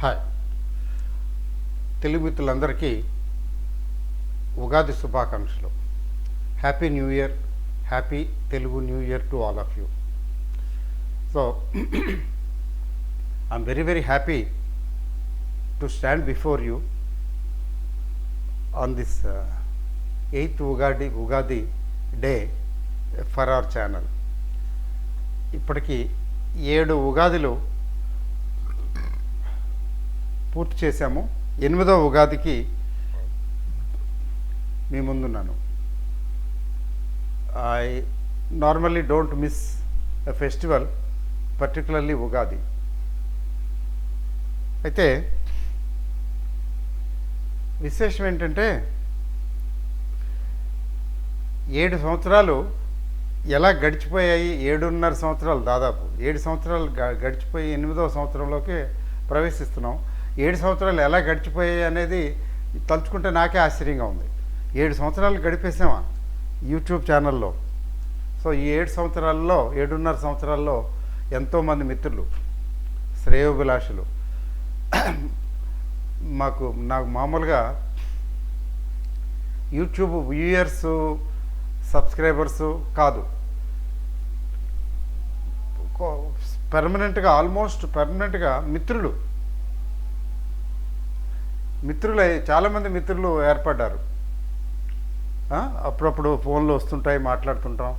Hi Telugu మిత్రులందరికీ ఉగాది శుభాకాంక్షలు. Happy new year, happy Telugu new year to all of you. So I'm very happy to stand before you on this 8th Ugadi day for our channel. ఇప్పటికీ 7 ఉగాదిలు పూర్తి చేశాము. 8వ ఉగాదికి మీ ముందున్నాను. I normally don't miss a festival, particularly Ugadi. అయితే విశేషం ఏంటంటే 7 సంవత్సరాలు ఎలా గడిచిపోయాయి. 7.5 సంవత్సరాలు, దాదాపు 7 సంవత్సరాలు గడిచిపోయి 8వ సంవత్సరంలోకి ప్రవేశిస్తున్నాం. 7 సంవత్సరాలు ఎలా గడిచిపోయాయి అనేది తలుచుకుంటే నాకే ఆశ్చర్యంగా ఉంది. 7 సంవత్సరాలు గడిపేసామా యూట్యూబ్ ఛానల్లో. సో ఈ 7.5 సంవత్సరాల్లో ఎంతోమంది మిత్రులు, శ్రేయోభిలాషులు నాకు మామూలుగా యూట్యూబ్ వ్యూయర్స్, సబ్స్క్రైబర్సు కాదు, ఆల్మోస్ట్ పర్మనెంట్గా మిత్రులై చాలామంది మిత్రులు ఏర్పడ్డారు. అప్పుడప్పుడు ఫోన్లు వస్తుంటాయి, మాట్లాడుతుంటాం.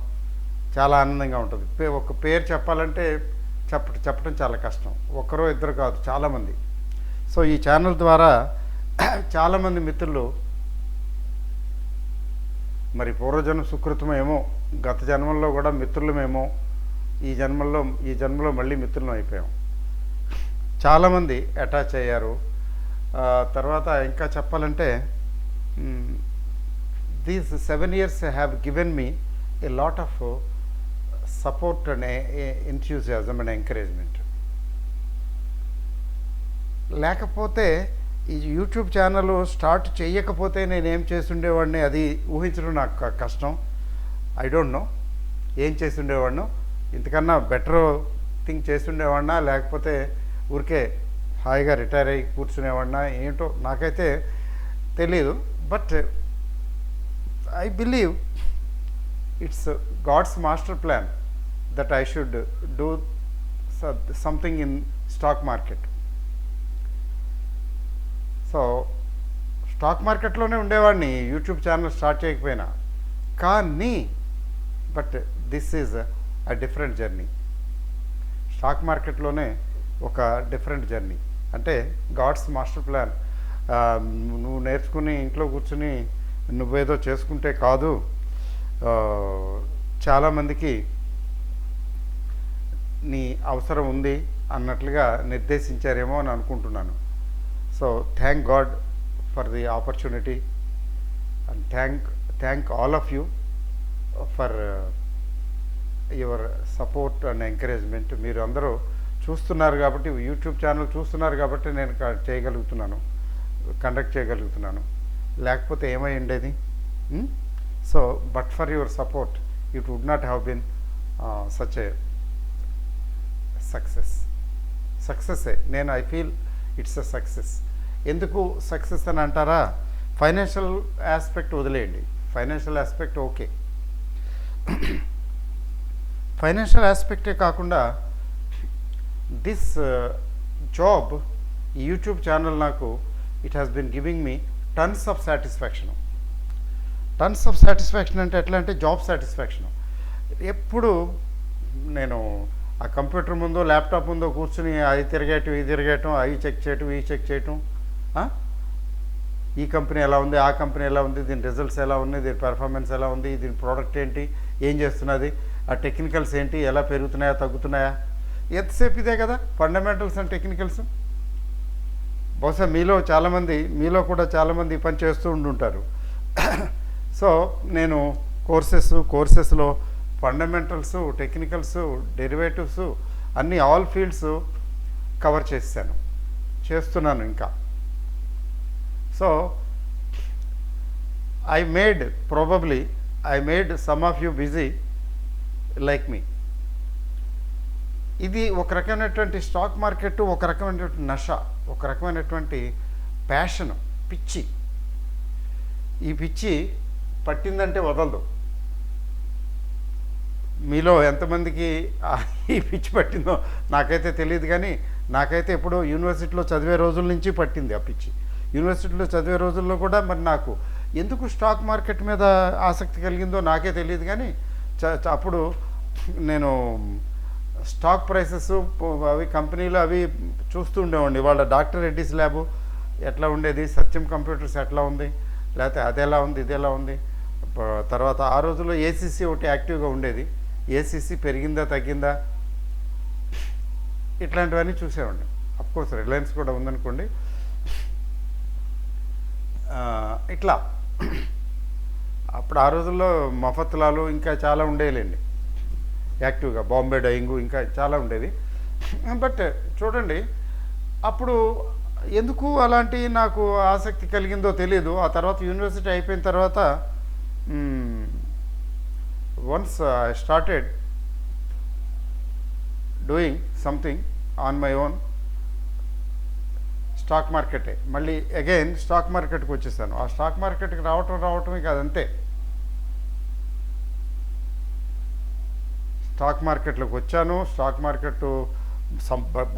చాలా ఆనందంగా ఉంటుంది. ఒక పేరు చెప్పాలంటే చెప్పడం చాలా కష్టం. ఒకరో ఇద్దరు కాదు, చాలామంది. సో ఈ ఛానల్ ద్వారా చాలామంది మిత్రులు, మరి పూర్వజన్మ సుకృతమేమో, గత జన్మల్లో కూడా మిత్రులమేమో, ఈ జన్మలో మళ్ళీ మిత్రులం అయిపోయాం. చాలామంది అటాచ్ అయ్యారు. తర్వాత ఇంకా చెప్పాలంటే these 7 years have given me a lot of support and enthusiasm and encouragement. లేకపోతే ఈ యూట్యూబ్ ఛానల్ స్టార్ట్ చేయకపోతే నేనేం చేస్తుండేవాడిని, అది ఊహించడం నాకు కష్టం. ఐ డోంట్ నో ఏం చేస్తుండేవాడిను. ఇంతకన్నా బెటర్ థింగ్ చేస్తుండేవాడినా, లేకపోతే ఊరికే హాయిగా రిటైర్ అయ్యి కూర్చునేవాడినా, ఏంటో నాకైతే తెలీదు. But I believe it's God's master plan that I should do something in stock market. So stock మార్కెట్లోనే ఉండేవాడిని యూట్యూబ్ ఛానల్ స్టార్ట్ చేయకపోయినా. కానీ but this is a different journey. Stock మార్కెట్లోనే ఒక డిఫరెంట్ జర్నీ. అంటే గాడ్స్ మాస్టర్ ప్లాన్. నువ్వు నేర్చుకుని ఇంట్లో కూర్చుని నువ్వేదో చేసుకుంటే కాదు, చాలామందికి నీ అవసరం ఉంది అన్నట్లుగా నిర్దేశించారేమో అని అనుకుంటున్నాను. So thank God for the opportunity and thank all of you for your support and encouragement. మీరు అందరూ చూస్తున్నారు కాబట్టి, యూట్యూబ్ ఛానల్ చూస్తున్నారు కాబట్టి నేను కండక్ట్ చేయగలుగుతున్నాను. లేకపోతే ఏమై ఉండేది. So but for your support it would not have been such a సక్సెస్సే. I feel it's a success. ఎందుకు సక్సెస్ అని అంటారా? ఫైనాన్షియల్ ఆస్పెక్ట్ వదిలేయండి. Financial aspect okay. ఫైనాన్షియల్ ఆస్పెక్టే కాకుండా దిస్ జాబ్, ఈ యూట్యూబ్ ఛానల్ నాకు it has been giving me tons of satisfaction. అంటే ఎట్లా అంటే జాబ్ సాటిస్ఫాక్షన్. ఎప్పుడు నేను ఆ కంప్యూటర్ ముందో ల్యాప్టాప్ ముందో కూర్చుని అది తిరగేయటం, ఇది తిరగేయటం, అవి చెక్ చేయటం, ఈ కంపెనీ ఎలా ఉంది, ఆ కంపెనీ ఎలా ఉంది, దీని రిజల్ట్స్ ఎలా ఉన్నాయి, దీని పెర్ఫార్మెన్స్ ఎలా ఉంది, దీని ప్రోడక్ట్ ఏంటి, ఏం చేస్తున్నది, ఆ టెక్నికల్స్ ఏంటి, ఎలా పెరుగుతున్నాయా తగ్గుతున్నాయా, ఎంతసేపు ఇదే కదా ఫండమెంటల్స్ అండ్ టెక్నికల్స్. బహుశా మీలో కూడా చాలామంది పని చేస్తూ ఉండుంటారు. సో నేను కోర్సెస్లో ఫండమెంటల్స్, టెక్నికల్స్, డెరివేటివ్స్ అన్నీ ఆల్ ఫీల్డ్స్ కవర్ చేస్తున్నాను ఇంకా. So I made some of you busy like me. ఇది ఒక రకమైనటువంటి స్టాక్ మార్కెట్, ఒక రకమైనటువంటి నష, ఒక రకమైనటువంటి ప్యాషన్, పిచ్చి. ఈ పిచ్చి పట్టిందంటే వదలదు. మీలో ఎంతమందికి ఈ పిచ్చి పట్టిందో నాకైతే తెలియదు, కానీ నాకైతే ఎప్పుడో యూనివర్సిటీలో చదివే రోజుల నుంచి పట్టింది ఆ పిచ్చి. యూనివర్సిటీలో చదివే రోజుల్లో కూడా మరి నాకు ఎందుకు స్టాక్ మార్కెట్ మీద ఆసక్తి కలిగిందో నాకే తెలియదు, కానీ అప్పుడు నేను స్టాక్ ప్రైసెస్ అవి కంపెనీలు అవి చూస్తూ ఉండేవాడిని. వాళ్ళ డాక్టర్ రెడ్డిస్ ల్యాబు ఎట్లా ఉండేది, సత్యం కంప్యూటర్స్ ఎట్లా ఉంది, లేకపోతే అది ఎలా ఉంది ఇది ఎలా ఉంది. తర్వాత ఆ రోజుల్లో ఏసీసీ ఒకటి యాక్టివ్గా ఉండేది. ఏసీసీ పెరిగిందా తగ్గిందా ఇట్లాంటివన్నీ చూసేవాడిని. అఫ్కోర్స్ రిలయన్స్ కూడా ఉందనుకోండి. ఇట్లా అప్పుడు ఆ రోజుల్లో మఫత్లాలు ఇంకా చాలా ఉండేలేండి యాక్టివ్గా, బాంబే డయింగు ఇంకా చాలా ఉండేది. బట్ చూడండి, అప్పుడు ఎందుకు అలాంటి నాకు ఆసక్తి కలిగిందో తెలియదు. ఆ తర్వాత యూనివర్సిటీ అయిపోయిన తర్వాత once I started doing something on my own, stock మార్కెటే. మళ్ళీ అగైన్ స్టాక్ మార్కెట్కి వచ్చేసాను. ఆ స్టాక్ మార్కెట్కి రావటం ఇక అదంతే. స్టాక్ మార్కెట్లోకి వచ్చాను, స్టాక్ మార్కెట్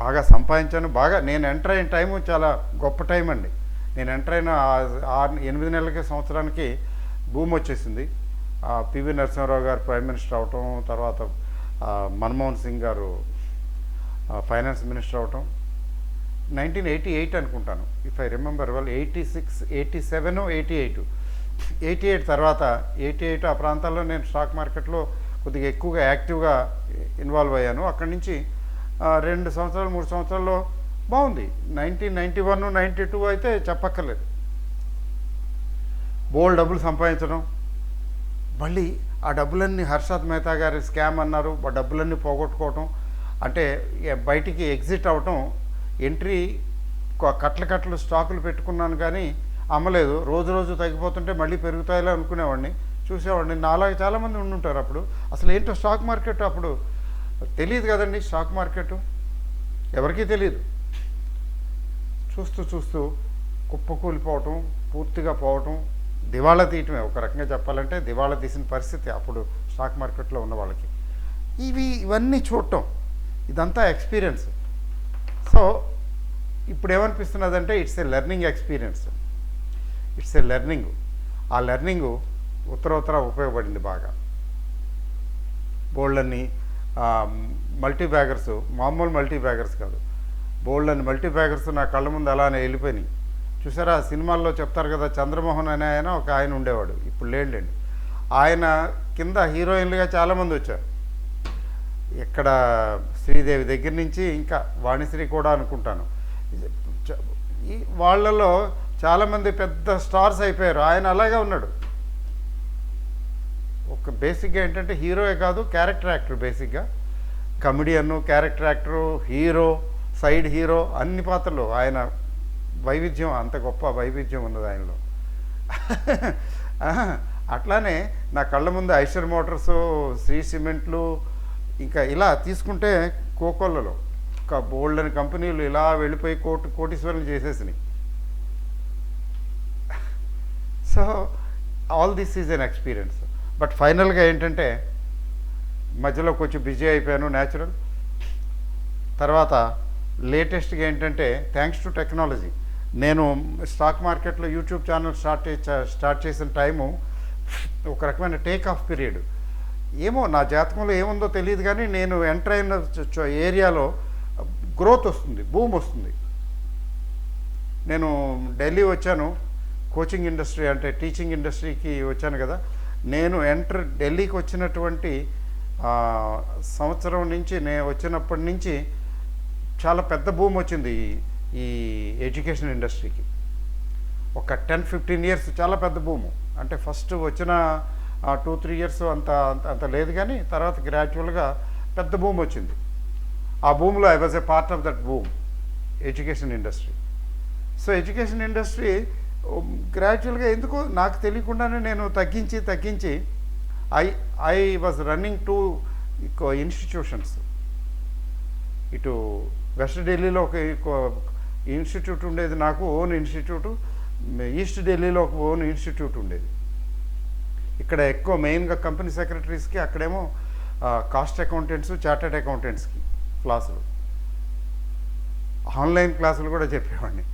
బాగా సంపాదించాను. నేను ఎంటర్ అయిన టైము చాలా గొప్ప టైం అండి. నేను ఎంటర్ అయిన 8 నెలలకి సంవత్సరానికి భూమి వచ్చేసింది. పివి నరసింహారావు గారు ప్రైమ్ మినిస్టర్ అవటం, తర్వాత మన్మోహన్ సింగ్ గారు ఫైనాన్స్ మినిస్టర్ అవటం 1988 అనుకుంటాను, ఇఫ్ ఐ రిమెంబర్ వెల్. 86, 87, 88 తర్వాత 88 ఆ ప్రాంతాల్లో నేను స్టాక్ మార్కెట్లో కొద్దిగా ఎక్కువగా యాక్టివ్గా ఇన్వాల్వ్ అయ్యాను. అక్కడి నుంచి 2 సంవత్సరాలు 3 సంవత్సరాల్లో బాగుంది. 1991, 92 అయితే చెప్పక్కర్లేదు. బోల్డ్ డబ్బులు సంపాదించడం, మళ్ళీ ఆ డబ్బులన్నీ హర్షద్ మెహతా గారి స్కామ్ అన్నారు, ఆ డబ్బులన్నీ పోగొట్టుకోవటం, అంటే బయటికి ఎగ్జిట్ అవ్వటం. ఎంట్రీ కట్టలు స్టాకులు పెట్టుకున్నాను కానీ అమ్మలేదు. రోజు తగ్గిపోతుంటే మళ్ళీ పెరుగుతాయిలే అనుకునేవాడిని, చూసేవాడిని. నాలాగా చాలామంది ఉండుంటారు. అప్పుడు అసలు ఏంటో స్టాక్ మార్కెట్ అప్పుడు తెలియదు కదండి. స్టాక్ మార్కెట్ ఎవరికీ తెలియదు. చూస్తూ కుప్పకూలిపోవటం, పూర్తిగా పోవటం, దివాళా తీయటమే. ఒక రకంగా చెప్పాలంటే దివాళా తీసిన పరిస్థితి అప్పుడు స్టాక్ మార్కెట్లో ఉన్న వాళ్ళకి. ఇవన్నీ చూడటం, ఇదంతా ఎక్స్పీరియన్స్. సో ఇప్పుడు ఏమనిపిస్తున్నదంటే it's a learning experience, it's a learning. ఆ లెర్నింగు ఉత్తర ఉపయోగపడింది బాగా. బోల్డ్ని మల్టీ బ్యాగర్స్, మామూలు మల్టీ బ్యాగర్స్ కాదు, బోల్డ్ని మల్టీ బ్యాగర్స్ నా కళ్ళ ముందు అలానే వెళ్ళిపోయినాయి. చూసారా, సినిమాల్లో చెప్తారు కదా, చంద్రమోహన్ అనే ఒక ఆయన ఉండేవాడు, ఇప్పుడు లేండి. ఆయన కింద హీరోయిన్లుగా చాలామంది వచ్చారు. ఇక్కడ శ్రీదేవి దగ్గర నుంచి ఇంకా వాణిశ్రీ కూడా అనుకుంటాను. వాళ్ళలో చాలామంది పెద్ద స్టార్స్ అయిపోయారు. ఆయన అలాగే ఉన్నాడు. ఒక బేసిక్గా ఏంటంటే హీరోయే కాదు, క్యారెక్టర్ యాక్టర్. బేసిక్గా comedian, character actor, hero, side hero, అన్ని పాత్రలు ఆయన వైవిధ్యం, అంత గొప్ప వైవిధ్యం ఉన్నది ఆయనలో. అట్లానే నా కళ్ళ ముందు ఐషర్ మోటార్స్, శ్రీ సిమెంట్లు, ఇంకా ఇలా తీసుకుంటే కోకోళ్ళలో బోల్డ్ అని కంపెనీలు ఇలా వెళ్ళిపోయి కోటీశ్వరులు చేసేసినాయి. So all this is an experience. But ఫైనల్గా ఏంటంటే మధ్యలో కొంచెం బిజీ అయిపోయాను, న్యాచురల్. తర్వాత లేటెస్ట్గా ఏంటంటే థ్యాంక్స్ టు టెక్నాలజీ, నేను స్టాక్ మార్కెట్లో యూట్యూబ్ ఛానల్ స్టార్ట్ చేసిన టైము ఒక రకమైన టేక్ ఆఫ్ పీరియడ్. ఏమో నా జాతకంలో ఏముందో తెలియదు, కానీ నేను ఎంటర్ అయిన ఏరియాలో గ్రోత్ వస్తుంది, బూమ్ వస్తుంది. నేను ఢిల్లీ వచ్చాను, కోచింగ్ ఇండస్ట్రీ అంటే టీచింగ్ ఇండస్ట్రీకి వచ్చాను కదా. నేను ఢిల్లీకి వచ్చినటువంటి సంవత్సరం నుంచి, నేను వచ్చినప్పటి నుంచి చాలా పెద్ద బూమ్ వచ్చింది ఈ ఎడ్యుకేషన్ ఇండస్ట్రీకి. ఒక 10-15 ఇయర్స్ చాలా పెద్ద భూము. అంటే ఫస్ట్ వచ్చిన 2-3 ఇయర్స్ అంత లేదు, కానీ తర్వాత గ్రాడ్యువల్గా పెద్ద భూమి వచ్చింది. ఆ భూమిలో I was a part of that boom, education industry. So education industry గ్రాడ్యువల్గా ఎందుకో నాకు తెలియకుండానే నేను తగ్గించి ఐ వాజ్ రన్నింగ్ 2 ఇన్స్టిట్యూషన్స్. ఇటు వెస్ట్ ఢిల్లీలో ఒక ఇన్స్టిట్యూట్ ఉండేది, నాకు ఓన్ ఇన్స్టిట్యూటు. ఈస్ట్ ఢిల్లీలో ఒక ఓన్ ఇన్స్టిట్యూట్ ఉండేది. ఇక్కడ ఎక్కువ మెయిన్గా కంపెనీ సెక్రటరీస్కి, అక్కడేమో కాస్ట్ అకౌంటెంట్స్, చార్టెడ్ అకౌంటెంట్స్కి క్లాసులు, ఆన్లైన్ క్లాసులు కూడా చెప్పేవాడిని.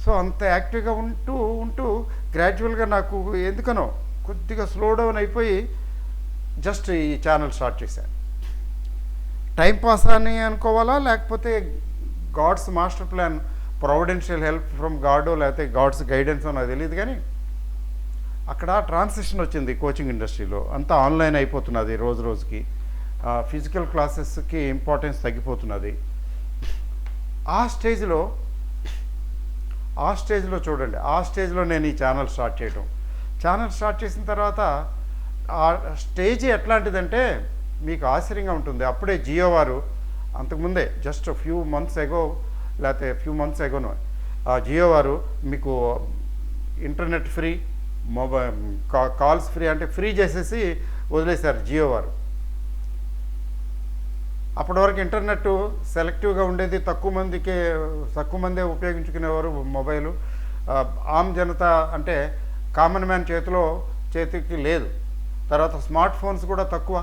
సో అంత యాక్టివ్గా ఉంటూ గ్రాడ్యువల్గా నాకు ఎందుకనో కొద్దిగా స్లో డౌన్ అయిపోయి జస్ట్ ఈ ఛానల్ స్టార్ట్ చేశాను. టైం పాస్ అని అనుకోవాలా, లేకపోతే God's master plan, providential help from గాడో, లేకపోతే గాడ్స్ గైడెన్స్ నాకు తెలియదు. కానీ అక్కడ ట్రాన్సిషన్ వచ్చింది కోచింగ్ ఇండస్ట్రీలో. అంతా ఆన్లైన్ అయిపోతున్నది రోజు రోజుకి. ఫిజికల్ క్లాసెస్కి ఇంపార్టెన్స్ తగ్గిపోతున్నది. ఆ స్టేజ్లో చూడండి, ఆ స్టేజ్లో నేను ఈ ఛానల్ స్టార్ట్ చేయటం. ఛానల్ స్టార్ట్ చేసిన తర్వాత ఆ స్టేజ్ ఎట్లాంటిదంటే మీకు ఆశ్చర్యంగా ఉంటుంది. అప్పుడే జియో వారు, అంతకుముందే జస్ట్ ఫ్యూ మంత్స్ ఎగోనో జియో వారు మీకు internet free, mobile calls free అంటే ఫ్రీ చేసేసి వదిలేశారు జియో వారు. అప్పటి వరకు ఇంటర్నెట్ సెలెక్టివ్గా ఉండేది, తక్కువ మందే ఉపయోగించుకునేవారు మొబైలు. ఆమ్ జనతా అంటే కామన్ మ్యాన్ చేతికి లేదు. తర్వాత స్మార్ట్ ఫోన్స్ కూడా తక్కువ.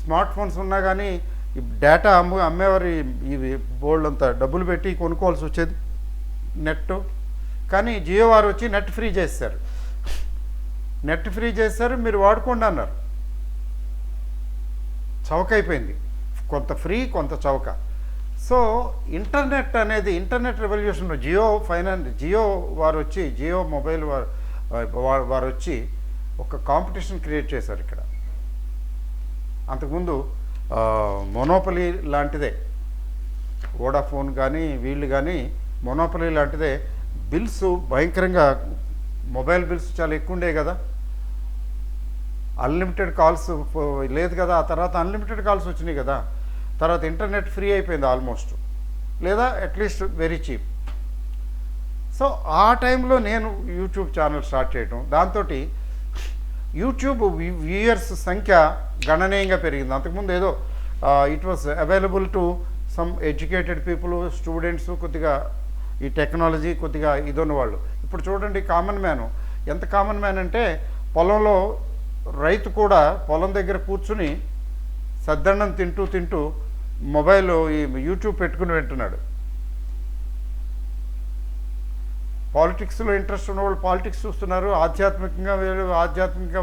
స్మార్ట్ ఫోన్స్ ఉన్నా కానీ ఈ డేటా అమ్మేవారు ఇవి బోల్డ్ అంతా డబ్బులు పెట్టి కొనుక్కోవాల్సి వచ్చేది నెట్. కానీ జియో వారు వచ్చి నెట్ ఫ్రీ చేశారు, మీరు వాడుకోండి అన్నారు. చౌక అయిపోయింది, కొంత ఫ్రీ కొంత చౌక. సో ఇంటర్నెట్ అనేది, ఇంటర్నెట్ రెవల్యూషన్ జియో వారు వచ్చి, జియో మొబైల్ వారు వచ్చి ఒక కాంపిటీషన్ క్రియేట్ చేశారు ఇక్కడ. అంతకుముందు మొనోపలీ లాంటిదే, వోడాఫోన్ కానీ వీళ్ళు కానీ మొనోపలీ లాంటిదే. బిల్స్ భయంకరంగా, మొబైల్ బిల్స్ చాలా ఎక్కువ ఉండే కదా. అన్లిమిటెడ్ కాల్స్ లేదు కదా. ఆ తర్వాత అన్లిమిటెడ్ కాల్స్ వచ్చినాయి కదా. తర్వాత ఇంటర్నెట్ ఫ్రీ అయిపోయింది ఆల్మోస్ట్, లేదా అట్లీస్ట్ వెరీ చీప్. సో ఆ టైంలో నేను యూట్యూబ్ ఛానల్ స్టార్ట్ చేయటం, దాంతో యూట్యూబ్ వ్యూయర్స్ సంఖ్య గణనీయంగా పెరిగింది. అంతకుముందు ఏదో it was available to some educated people, students, కొద్దిగా ఈ టెక్నాలజీ కొద్దిగా ఇదన్న వాళ్ళు. ఇప్పుడు చూడండి కామన్ మ్యాన్, ఎంత కామన్ మ్యాన్ అంటే పొలంలో రైతు కూడా పొలం దగ్గర కూర్చుని సద్దన్నం తింటూ మొబైల్ ఈ యూట్యూబ్ పెట్టుకుని వింటున్నాడు. పాలిటిక్స్లో ఇంట్రెస్ట్ ఉన్నవాళ్ళు పాలిటిక్స్ చూస్తున్నారు, ఆధ్యాత్మికంగా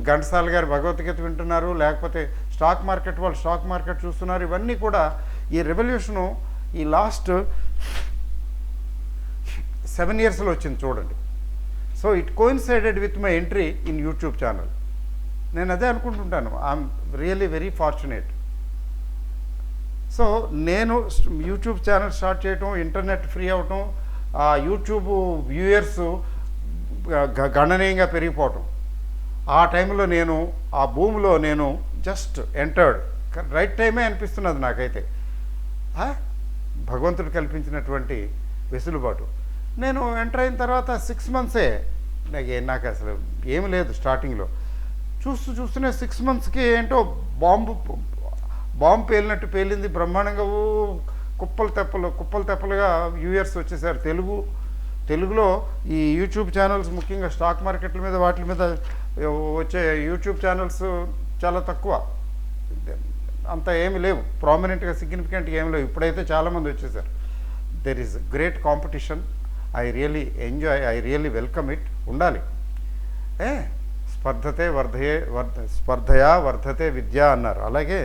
ఘంటసాల గారి భగవద్గీత వింటున్నారు, లేకపోతే స్టాక్ మార్కెట్ వాళ్ళు స్టాక్ మార్కెట్ చూస్తున్నారు. ఇవన్నీ కూడా ఈ రెవల్యూషను ఈ లాస్ట్ 7 yearsలో వచ్చింది చూడండి. So it coincided with my entry in YouTube channel. నేను అదే అనుకుంటుంటాను, I'm really very fortunate. So నేను యూట్యూబ్ ఛానల్ స్టార్ట్ చేయటం, ఇంటర్నెట్ ఫ్రీ అవటం, ఆ యూట్యూబ్ వ్యూయర్స్ గణనీయంగా పెరిగిపోవటం, ఆ టైంలో నేను ఆ భూమిలో నేను జస్ట్ ఎంటర్డ్. రైట్ టైమే అనిపిస్తున్నది నాకైతే. భగవంతుడు కల్పించినటువంటి వెసులుబాటు. నేను ఎంటర్ అయిన తర్వాత 6 monthsే నాకు అసలు ఏమి లేదు స్టార్టింగ్లో. చూస్తూనే 6 monthsకి ఏంటో బాంబు పేలినట్టు పేలింది బ్రహ్మాండంగా. కుప్పలు తెప్పలుగా వ్యూయర్స్ వచ్చేసారు. తెలుగులో ఈ యూట్యూబ్ ఛానల్స్, ముఖ్యంగా స్టాక్ మార్కెట్ల మీద వాటి మీద వచ్చే యూట్యూబ్ ఛానల్స్ చాలా తక్కువ, అంత ఏమి లేవు, ప్రామినెంట్గా సిగ్నిఫికెంట్గా ఏమి లేవు. ఇప్పుడైతే చాలామంది వచ్చేసారు. There is great competition. I really enjoy, I really welcome it. ఉండాలి. స్పర్ధయా వర్ధతే విద్య అన్నారు. అలాగే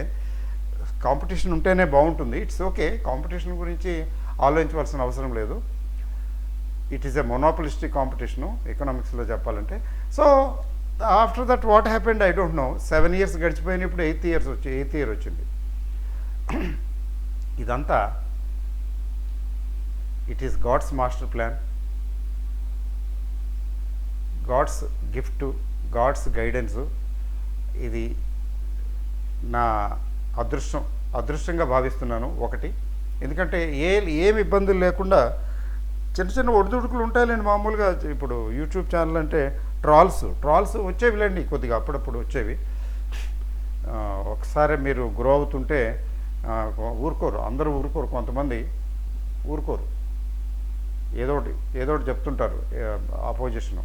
కాంపిటీషన్ ఉంటేనే బాగుంటుంది. ఇట్స్ ఓకే, కాంపిటీషన్ గురించి ఆలోచించవలసిన అవసరం లేదు. It is a monopolistic competition ఎకనామిక్స్లో చెప్పాలంటే. So after that what happened I don't know. 7 years గడిచిపోయినప్పుడు 8th year వచ్చింది. ఇదంతా it is God's master plan, God's gift, God's guidance. ఇది నా అదృష్టంగా భావిస్తున్నాను. ఒకటి, ఎందుకంటే ఏమి ఇబ్బందులు లేకుండా చిన్న ఒడిదుడుకులు ఉంటాయిలేండి మామూలుగా. ఇప్పుడు యూట్యూబ్ ఛానల్ అంటే ట్రాల్స్ వచ్చేవిలేండి, కొద్దిగా అప్పుడప్పుడు వచ్చేవి. ఒకసారి మీరు గ్రో అవుతుంటే ఊరుకోరు, అందరూ ఊరుకోరు, కొంతమంది ఊరుకోరు, ఏదోటి ఏదోటి చెప్తుంటారు ఆపోజిషను.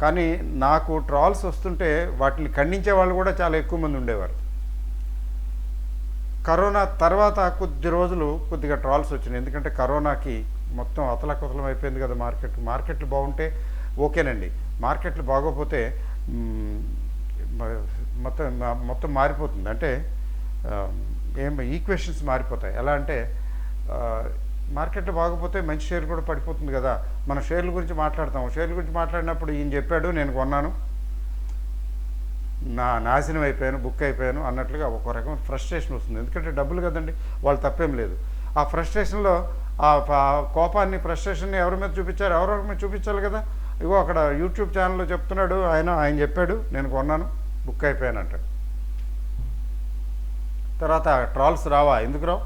కానీ నాకు ట్రాల్స్ వస్తుంటే వాటిని ఖండించే వాళ్ళు కూడా చాలా ఎక్కువ మంది ఉండేవారు. కరోనా తర్వాత కొద్ది రోజులు కొద్దిగా ట్రాల్స్ వచ్చినాయి, ఎందుకంటే కరోనాకి మొత్తం అతలకుతలం అయిపోయింది కదా మార్కెట్లు బాగుంటే ఓకేనండి, మార్కెట్లు బాగోపోతే మొత్తం మొత్తం మారిపోతుంది. అంటే ఈక్వేషన్స్ మారిపోతాయి. ఎలా అంటే మార్కెట్ బాగపోతే మంచి షేర్ కూడా పడిపోతుంది కదా. మనం షేర్ల గురించి మాట్లాడతాం, షేర్ల గురించి మాట్లాడినప్పుడు ఈయన చెప్పాడు, నేను కొన్నాను, నాశనం అయిపోయాను, బుక్ అయిపోయాను అన్నట్లుగా ఒక రకమైన ఫ్రస్ట్రేషన్ వస్తుంది. ఎందుకంటే డబ్బులు కదండి, వాళ్ళు తప్పేం లేదు. ఆ ఫ్రస్ట్రేషన్లో ఆ కోపాన్ని, ఫ్రస్ట్రేషన్ని ఎవరి మీద చూపించారు, ఎవరెవరి మీద చూపించాలి కదా. ఇగో అక్కడ యూట్యూబ్ ఛానల్లో చెప్తున్నాడు, ఆయన చెప్పాడు, నేను కొన్నాను, బుక్ అయిపోయాను అంటాడు. తర్వాత ట్రాల్స్ రావా? ఎందుకు రావు?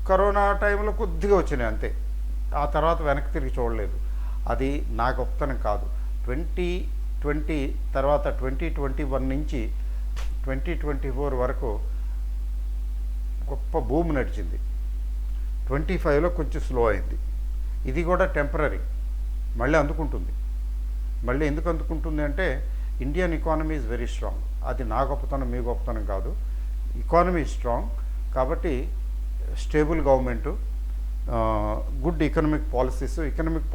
కరోనా టైంలో కొద్దిగా వచ్చినాయి అంతే, ఆ తర్వాత వెనక్కి తిరిగి చూడలేదు. అది నా గొప్పతనం కాదు. 2020 తర్వాత 2021 నుంచి 2024 వరకు గొప్ప భూమి నడిచింది. 25లో కొంచెం స్లో అయింది. ఇది కూడా టెంపరీ, మళ్ళీ అందుకుంటుంది. మళ్ళీ ఎందుకు అందుకుంటుంది అంటే Indian economy is very strong. అది నా గొప్పతనం, మీ గొప్పతనం కాదు. ఎకానమీ స్ట్రాంగ్ కాబట్టి stable government, good economic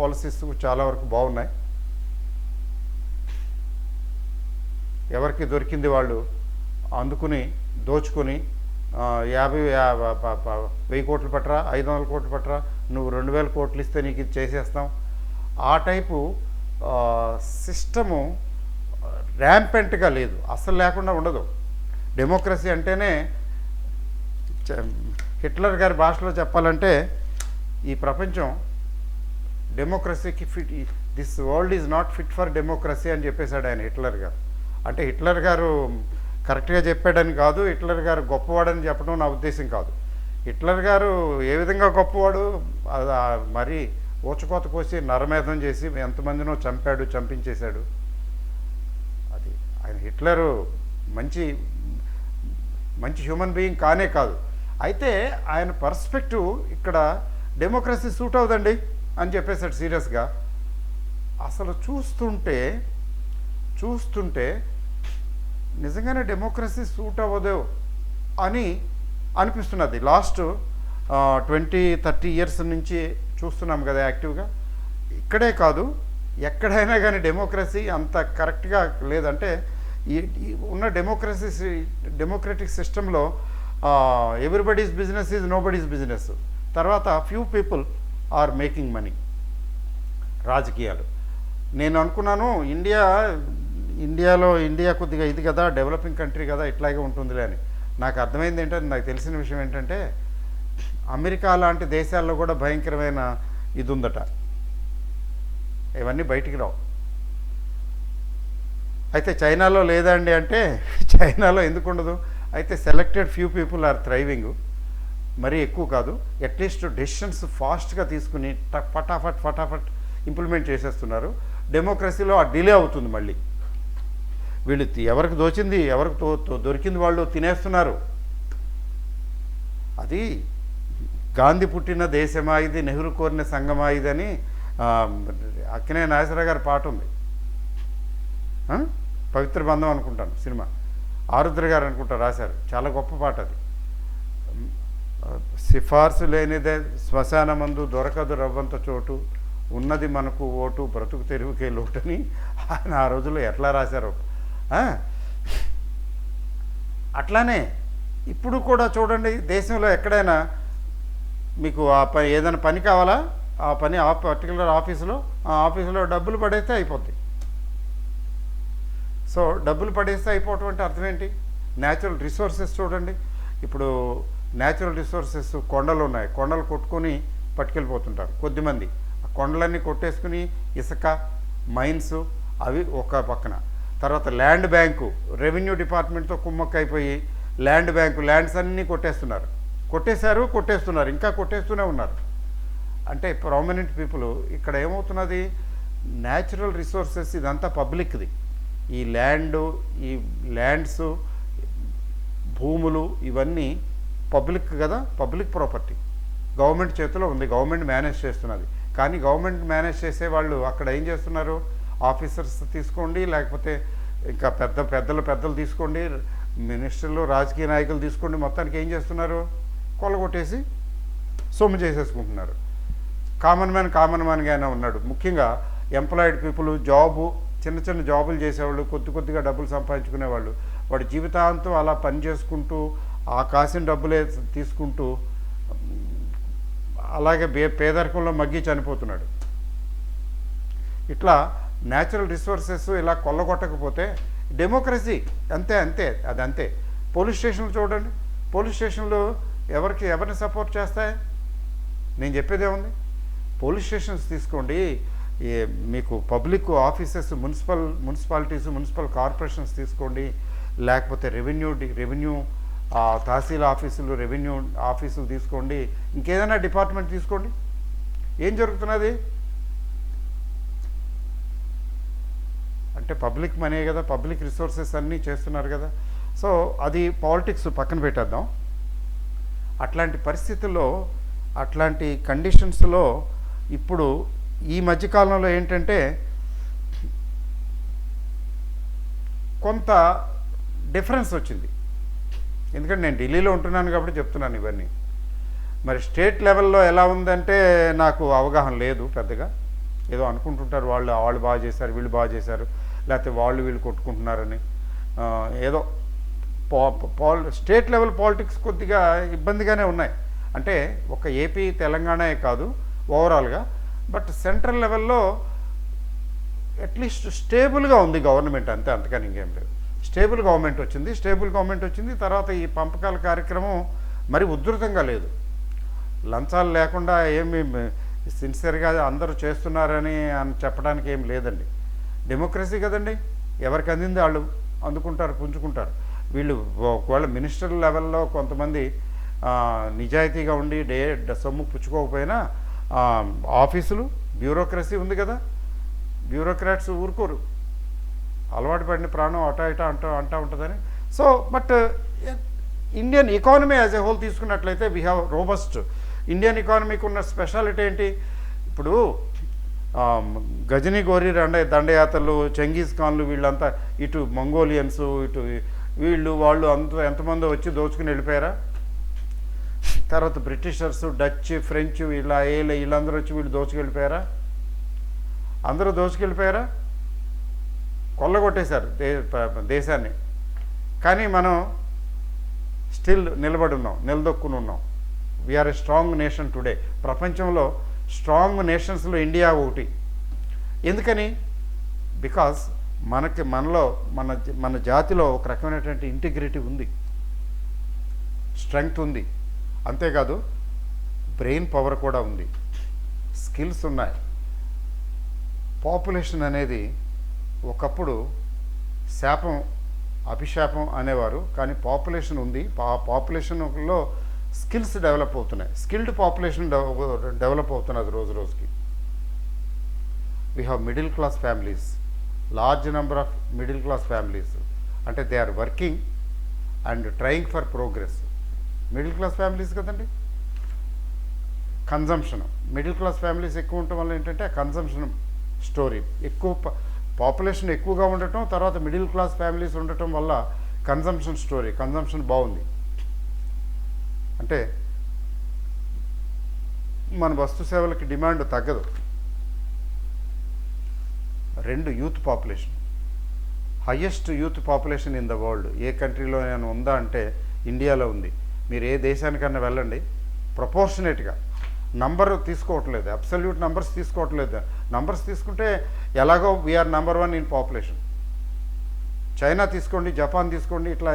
policies చాలా వరకు బాగున్నాయి. ఎవరికి దొరికింది వాళ్ళు అందుకుని దోచుకొని 1000 కోట్లు పట్టరా, 500 కోట్లు పట్టరా, నువ్వు 2000 కోట్లు ఇస్తే నీకు ఇది చేసేస్తాం, ఆ టైపు సిస్టము ర్యాంపెంట్గా లేదు, అస్సలు లేకుండా ఉండదు. డెమోక్రసీ అంటేనే హిట్లర్ గారి భాషలో చెప్పాలంటే ఈ ప్రపంచం డెమోక్రసీకి fit, this world is not fit for democracy అని చెప్పేశాడు ఆయన, హిట్లర్ గారు. అంటే హిట్లర్ గారు కరెక్ట్గా చెప్పాడని కాదు, హిట్లర్ గారు గొప్పవాడని చెప్పడం నా ఉద్దేశం కాదు. హిట్లర్ గారు ఏ విధంగా గొప్పవాడు, మరి ఊచకోత కోసి నరమేధం చేసి ఎంతమందినో చంపించేశాడు. అది ఆయన హిట్లరు మంచి హ్యూమన్ బీయింగ్ కానే కాదు. అయితే ఆయన పర్స్పెక్టివ్ ఇక్కడ డెమోక్రసీ సూట్ అవుదండి అని చెప్పేసాడు సీరియస్గా. అసలు చూస్తుంటే నిజంగానే డెమోక్రసీ సూట్ అవ్వదు అని అనిపిస్తున్నది. లాస్ట్ 20-30 ఇయర్స్ నుంచి చూస్తున్నాం కదా యాక్టివ్గా. ఇక్కడే కాదు, ఎక్కడైనా కానీ డెమోక్రసీ అంత కరెక్ట్గా లేదంటే ఉన్న డెమోక్రటిక్ సిస్టంలో everybody's business is nobody's business. తర్వాత few people are making money. రాజకీయాలు నేను అనుకున్నాను ఇండియా కొద్దిగా ఇది కదా, డెవలపింగ్ కంట్రీ కదా, ఇట్లాగే ఉంటుందిలే అని. నాకు అర్థమైంది ఏంటంటే, నాకు తెలిసిన విషయం ఏంటంటే అమెరికా లాంటి దేశాల్లో కూడా భయంకరమైన ఇది ఉందట. ఇవన్నీ బయటికి రావు. అయితే చైనాలో లేదండి అంటే, చైనాలో ఎందుకు ఉండదు? అయితే selected few people are thriving, మరీ ఎక్కువ కాదు. అట్లీస్ట్ డెసిషన్స్ ఫాస్ట్గా తీసుకుని ఫటాఫట్ ఇంప్లిమెంట్ చేసేస్తున్నారు. డెమోక్రసీలో ఆ డిలే అవుతుంది. మళ్ళీ వీళ్ళు ఎవరికి దొరికింది వాళ్ళు తినేస్తున్నారు. అది గాంధీ పుట్టిన దేశమా ఇది, నెహ్రూ కోరిన సంగమా ఇదని అక్కినే నాగేశ్వరరావు గారి పాట ఉంది, పవిత్ర బంధం అనుకుంటాను సినిమా, ఆరుద్ర గారు అనుకుంటా రాశారు, చాలా గొప్ప పాట అది. సిఫార్సు లేనిదే శ్మశానమందు దొరకదు రవ్వంత చోటు, ఉన్నది మనకు ఓటు బ్రతుకు తెరువుకే లోటని ఆయన ఆ రోజుల్లో ఎట్లా రాశారు. అట్లానే ఇప్పుడు కూడా చూడండి, దేశంలో ఎక్కడైనా మీకు ఏదైనా పని కావాలా, ఆ పని పర్టికులర్ ఆఫీసులో డబ్బులు పడేస్తే అయిపోద్ది. సో డబ్బులు పడేస్తే అయిపోవటం అంటే అర్థం ఏంటి? న్యాచురల్ రిసోర్సెస్ చూడండి. ఇప్పుడు న్యాచురల్ రిసోర్సెస్ కొండలు ఉన్నాయి, కొండలు కొట్టుకొని పట్టుకెళ్ళిపోతుంటారు కొద్దిమంది. ఆ కొండలన్నీ కొట్టేసుకుని ఇసుక మైన్స్ అవి ఒక పక్కన, తర్వాత ల్యాండ్ బ్యాంకు రెవెన్యూ డిపార్ట్మెంట్తో కుమ్మక్కైపోయి ల్యాండ్స్ అన్నీ కొట్టేస్తున్నారు, ఇంకా కొట్టేస్తూనే ఉన్నారు. అంటే ప్రామినెంట్ పీపుల్ ఇక్కడ ఏమవుతున్నది, న్యాచురల్ రిసోర్సెస్ ఇదంతా పబ్లిక్ది. ఈ ల్యాండ్స్ భూములు ఇవన్నీ పబ్లిక్ కదా, పబ్లిక్ ప్రాపర్టీ, గవర్నమెంట్ చేతిలో ఉంది, గవర్నమెంట్ మేనేజ్ చేస్తున్నది. కానీ గవర్నమెంట్ మేనేజ్ చేసే వాళ్ళు అక్కడ ఏం చేస్తున్నారు, ఆఫీసర్స్ తీసుకోండి, లేకపోతే ఇంకా పెద్దలు తీసుకోండి, మినిస్టర్లు, రాజకీయ నాయకులు తీసుకోండి, మొత్తానికి ఏం చేస్తున్నారు, కొల్లగొట్టేసి సొమ్ము చేసేసుకుంటున్నారు. కామన్ మ్యాన్గానే ఉన్నాడు. ముఖ్యంగా ఎంప్లాయిడ్ పీపుల్, చిన్న జాబులు చేసేవాళ్ళు, కొద్దిగా డబ్బులు సంపాదించుకునేవాళ్ళు, వాడి జీవితాంతం అలా పని చేసుకుంటూ ఆ కాసిన డబ్బులే తీసుకుంటూ అలాగే పేదరికంలో మగ్గి చనిపోతున్నాడు. ఇట్లా న్యాచురల్ రిసోర్సెస్ ఇలా కొల్లగొట్టకపోతే డెమోక్రసీ అంతే. పోలీస్ స్టేషన్లు చూడండి, పోలీస్ స్టేషన్లు ఎవరిని సపోర్ట్ చేస్తాయి? నేను చెప్పేది ఏముంది, పోలీస్ స్టేషన్స్ తీసుకోండి, మీకు public offices, municipalities, municipal corporations తీసుకోండి, లేకపోతే రెవెన్యూ తహసీల్ ఆఫీసులు, రెవెన్యూ ఆఫీసులు తీసుకోండి, ఇంకేదైనా డిపార్ట్మెంట్ తీసుకోండి, ఏం జరుగుతున్నది అంటే పబ్లిక్ మనీ కదా, పబ్లిక్ రిసోర్సెస్ అన్నీ చేస్తున్నారు కదా. సో అది పాలిటిక్స్ పక్కన పెట్టేద్దాం. అట్లాంటి పరిస్థితుల్లో, అట్లాంటి కండిషన్స్లో ఇప్పుడు ఈ మధ్యకాలంలో ఏంటంటే కొంత డిఫరెన్స్ వచ్చింది. ఎందుకంటే నేను ఢిల్లీలో ఉంటున్నాను కాబట్టి చెప్తున్నాను ఇవన్నీ. మరి స్టేట్ లెవెల్లో ఎలా ఉందంటే నాకు అవగాహన లేదు పెద్దగా. ఏదో అనుకుంటుంటారు వాళ్ళు బాగా చేశారు, వీళ్ళు బాగా చేశారు, లేకపోతే వీళ్ళు కొట్టుకుంటున్నారని. ఏదో స్టేట్ లెవెల్ పాలిటిక్స్ కొద్దిగా ఇబ్బందిగానే ఉన్నాయి. అంటే ఒక ఏపీ తెలంగాణే కాదు ఓవరాల్గా, బట్ సెంట్రల్ లెవెల్లో అట్లీస్ట్ స్టేబుల్గా ఉంది గవర్నమెంట్, అంతకని ఇంకేం లేదు. స్టేబుల్ గవర్నమెంట్ వచ్చింది. తర్వాత ఈ పంపకాల కార్యక్రమం మరి ఉధృతంగా లేదు. లంచాలు లేకుండా ఏమి సిన్సియర్గా అందరూ చేస్తున్నారని చెప్పడానికి ఏం లేదండి. డెమోక్రసీ కదండి, ఎవరికి అందింది వాళ్ళు అందుకుంటారు, పుంజుకుంటారు. వీళ్ళు ఒకవేళ మినిస్టర్ లెవెల్లో కొంతమంది నిజాయితీగా ఉండి సొమ్ము పుచ్చుకోకపోయినా ఆఫీసులు, బ్యూరోక్రసీ ఉంది కదా, బ్యూరోక్రాట్స్ ఊరుకోరు, అలవాటు పడిన ప్రాణం అటా అంటూ ఉంటుందని. So but Indian economy as a whole తీసుకున్నట్లయితే వీ హ్యావ్ రోబస్ట్. ఇండియన్ ఎకానమీకి ఉన్న స్పెషాలిటీ ఏంటి? ఇప్పుడు గజనీ గోరీ దండయాత్రలు, చెంగీజ్ ఖాన్లు, వీళ్ళంతా ఇటు మంగోలియన్స్, ఇటు వాళ్ళు ఎంతమంది వచ్చి దోచుకుని వెళ్ళిపోయారా? తర్వాత బ్రిటిషర్స్, డచ్, ఫ్రెంచ్, వీళ్ళందరూ వచ్చి వీళ్ళు దోచుకెళ్ళిపోయారా? అందరూ దోచుకెళ్ళిపోయారా? కొల్లగొట్టేశారు దేశాన్ని. కానీ మనం స్టిల్ నిలదొక్కుని ఉన్నాం. We're a strong nation today. ప్రపంచంలో స్ట్రాంగ్ నేషన్స్లో ఇండియా ఒకటి. ఎందుకని? బికాస్ మన జాతిలో ఒక రకమైనటువంటి ఇంటిగ్రిటీ ఉంది, స్ట్రెంగ్త్ ఉంది. అంతేకాదు బ్రెయిన్ పవర్ కూడా ఉంది, స్కిల్స్ ఉన్నాయి. పాపులేషన్ అనేది ఒకప్పుడు శాపం, అభిశాపం అనేవారు. కానీ పాపులేషన్ ఉంది. పాపులేషన్లో స్కిల్స్ డెవలప్ అవుతున్నాయి. స్కిల్డ్ పాపులేషన్ డెవలప్ అవుతున్నది రోజు రోజుకి. We have middle class families, large number of middle class families. అంటే they are working and trying for progress. Middle class families కదండి. కన్జంప్షన్, మిడిల్ క్లాస్ ఫ్యామిలీస్ ఎక్కువ ఉండటం వల్ల ఏంటంటే కన్జంప్షన్ స్టోరీ ఎక్కువ, పాపులేషన్ ఎక్కువగా ఉండటం, తర్వాత మిడిల్ క్లాస్ ఫ్యామిలీస్ ఉండటం వల్ల కన్జంప్షన్ బాగుంది. అంటే మన వస్తు సేవలకి డిమాండ్ తగ్గదు. 2 youth population, highest youth population in the world. ఏ కంట్రీలో నేను ఉందా అంటే ఇండియాలో ఉంది. మీరు ఏ దేశానికన్నా వెళ్ళండి, ప్రపోర్షనేట్గా నంబర్ తీసుకోవట్లేదు, అబ్సల్యూట్ నంబర్స్ తీసుకోవట్లేదు. నంబర్స్ తీసుకుంటే ఎలాగో we're number 1 in population. China తీసుకోండి, జపాన్ తీసుకోండి, ఇట్లా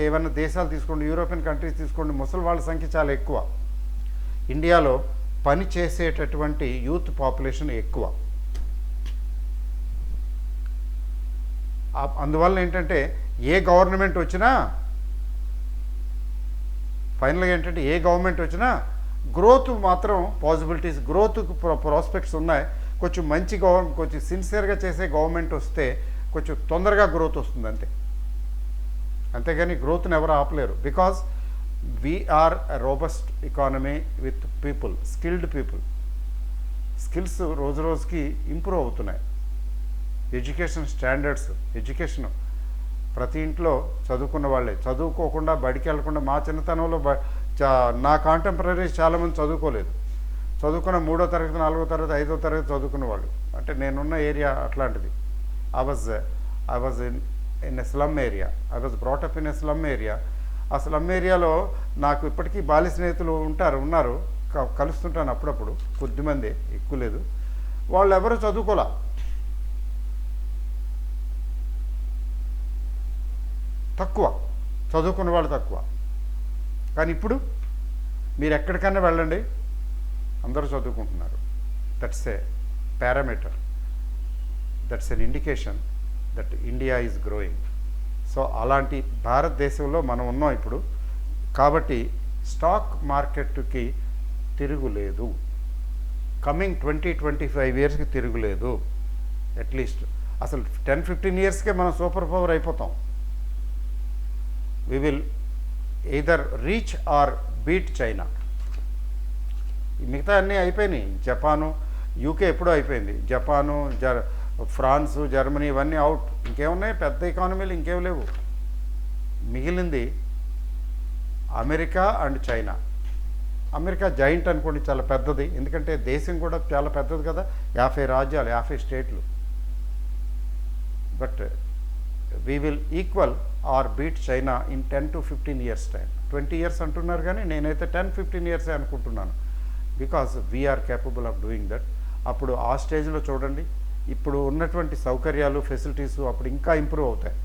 ఏమైనా దేశాలు తీసుకోండి, యూరోపియన్ కంట్రీస్ తీసుకోండి, ముసలి వాళ్ళ సంఖ్య చాలా ఎక్కువ. ఇండియాలో పని చేసేటటువంటి యూత్ పాపులేషన్ ఎక్కువ. అందువల్ల ఏంటంటే ఏ గవర్నమెంట్ వచ్చినా ఫైనల్గా ఏంటంటే ఏ గవర్నమెంట్ వచ్చినా గ్రోత్ మాత్రం పాసిబిలిటీస్, గ్రోత్ ప్రాస్పెక్ట్స్ ఉన్నాయి. కొంచెం మంచి కొంచెం సిన్సియర్గా చేసే గవర్నమెంట్ వస్తే కొంచెం తొందరగా గ్రోత్ వస్తుంది అంతే. అంతేగాని గ్రోత్ని ఎవరు ఆపలేరు. Because we're a robust economy with people, skilled people. Skills రోజు రోజుకి ఇంప్రూవ్ అవుతున్నాయి. ఎడ్యుకేషన్ స్టాండర్డ్స్, ఎడ్యుకేషన్ ప్రతి ఇంట్లో చదువుకున్న వాళ్ళే, చదువుకోకుండా బడికి వెళ్లకుండా మా చిన్నతనంలో నా కాంటెంపరీస్ చాలామంది చదువుకోలేదు. చదువుకున్న 3వ తరగతి 4వ తరగతి 5వ తరగతి చదువుకున్న వాళ్ళు. అంటే నేనున్న ఏరియా అట్లాంటిది. I was in a slum area. I was brought up in a slum area. ఆ స్లమ్ ఏరియాలో నాకు ఇప్పటికీ బాల్య స్నేహితులు ఉన్నారు, కలుస్తుంటాను అప్పుడప్పుడు, కొద్దిమంది, ఎక్కువ లేదు. వాళ్ళు ఎవరు చదువుకోలే. తక్కువ చదువుకున్న వాళ్ళు తక్కువ. కానీ ఇప్పుడు మీరు ఎక్కడికైనా వెళ్ళండి, అందరూ చదువుకుంటున్నారు. That's a parameter, that's an indication that India is growing. So అలాంటి భారతదేశంలో మనం ఉన్నాం ఇప్పుడు. కాబట్టి స్టాక్ మార్కెట్కి తిరుగులేదు. కమింగ్ 20-25 ఇయర్స్కి తిరుగులేదు. అట్లీస్ట్ అసలు 10-15 ఇయర్స్కే మనం సూపర్ పవర్ అయిపోతాం. We will either reach or beat China. మిగతా అన్నీ అయిపోయినాయి. జపాను, యూకే ఎప్పుడూ అయిపోయింది. జపాను, ఫ్రాన్సు, జర్మనీ ఇవన్నీ అవుట్. ఇంకేమున్నాయి పెద్ద ఎకానమీలు? ఇంకేం లేవు. మిగిలింది America and China. America giant అనుకోండి, చాలా పెద్దది. ఎందుకంటే దేశం కూడా చాలా పెద్దది కదా, 50 రాజ్యాలు, 50 స్టేట్లు. But we will equal or beat China in 10-15 years time. 20 years అంటున్నారు కానీ నేనైతే 10-15 ఇయర్సే అనుకుంటున్నాను. Because we are capable of doing that. అప్పుడు ఆ స్టేజ్లో చూడండి, ఇప్పుడు ఉన్నటువంటి సౌకర్యాలు, ఫెసిలిటీస్ అప్పుడు ఇంకా ఇంప్రూవ్ అవుతాయి.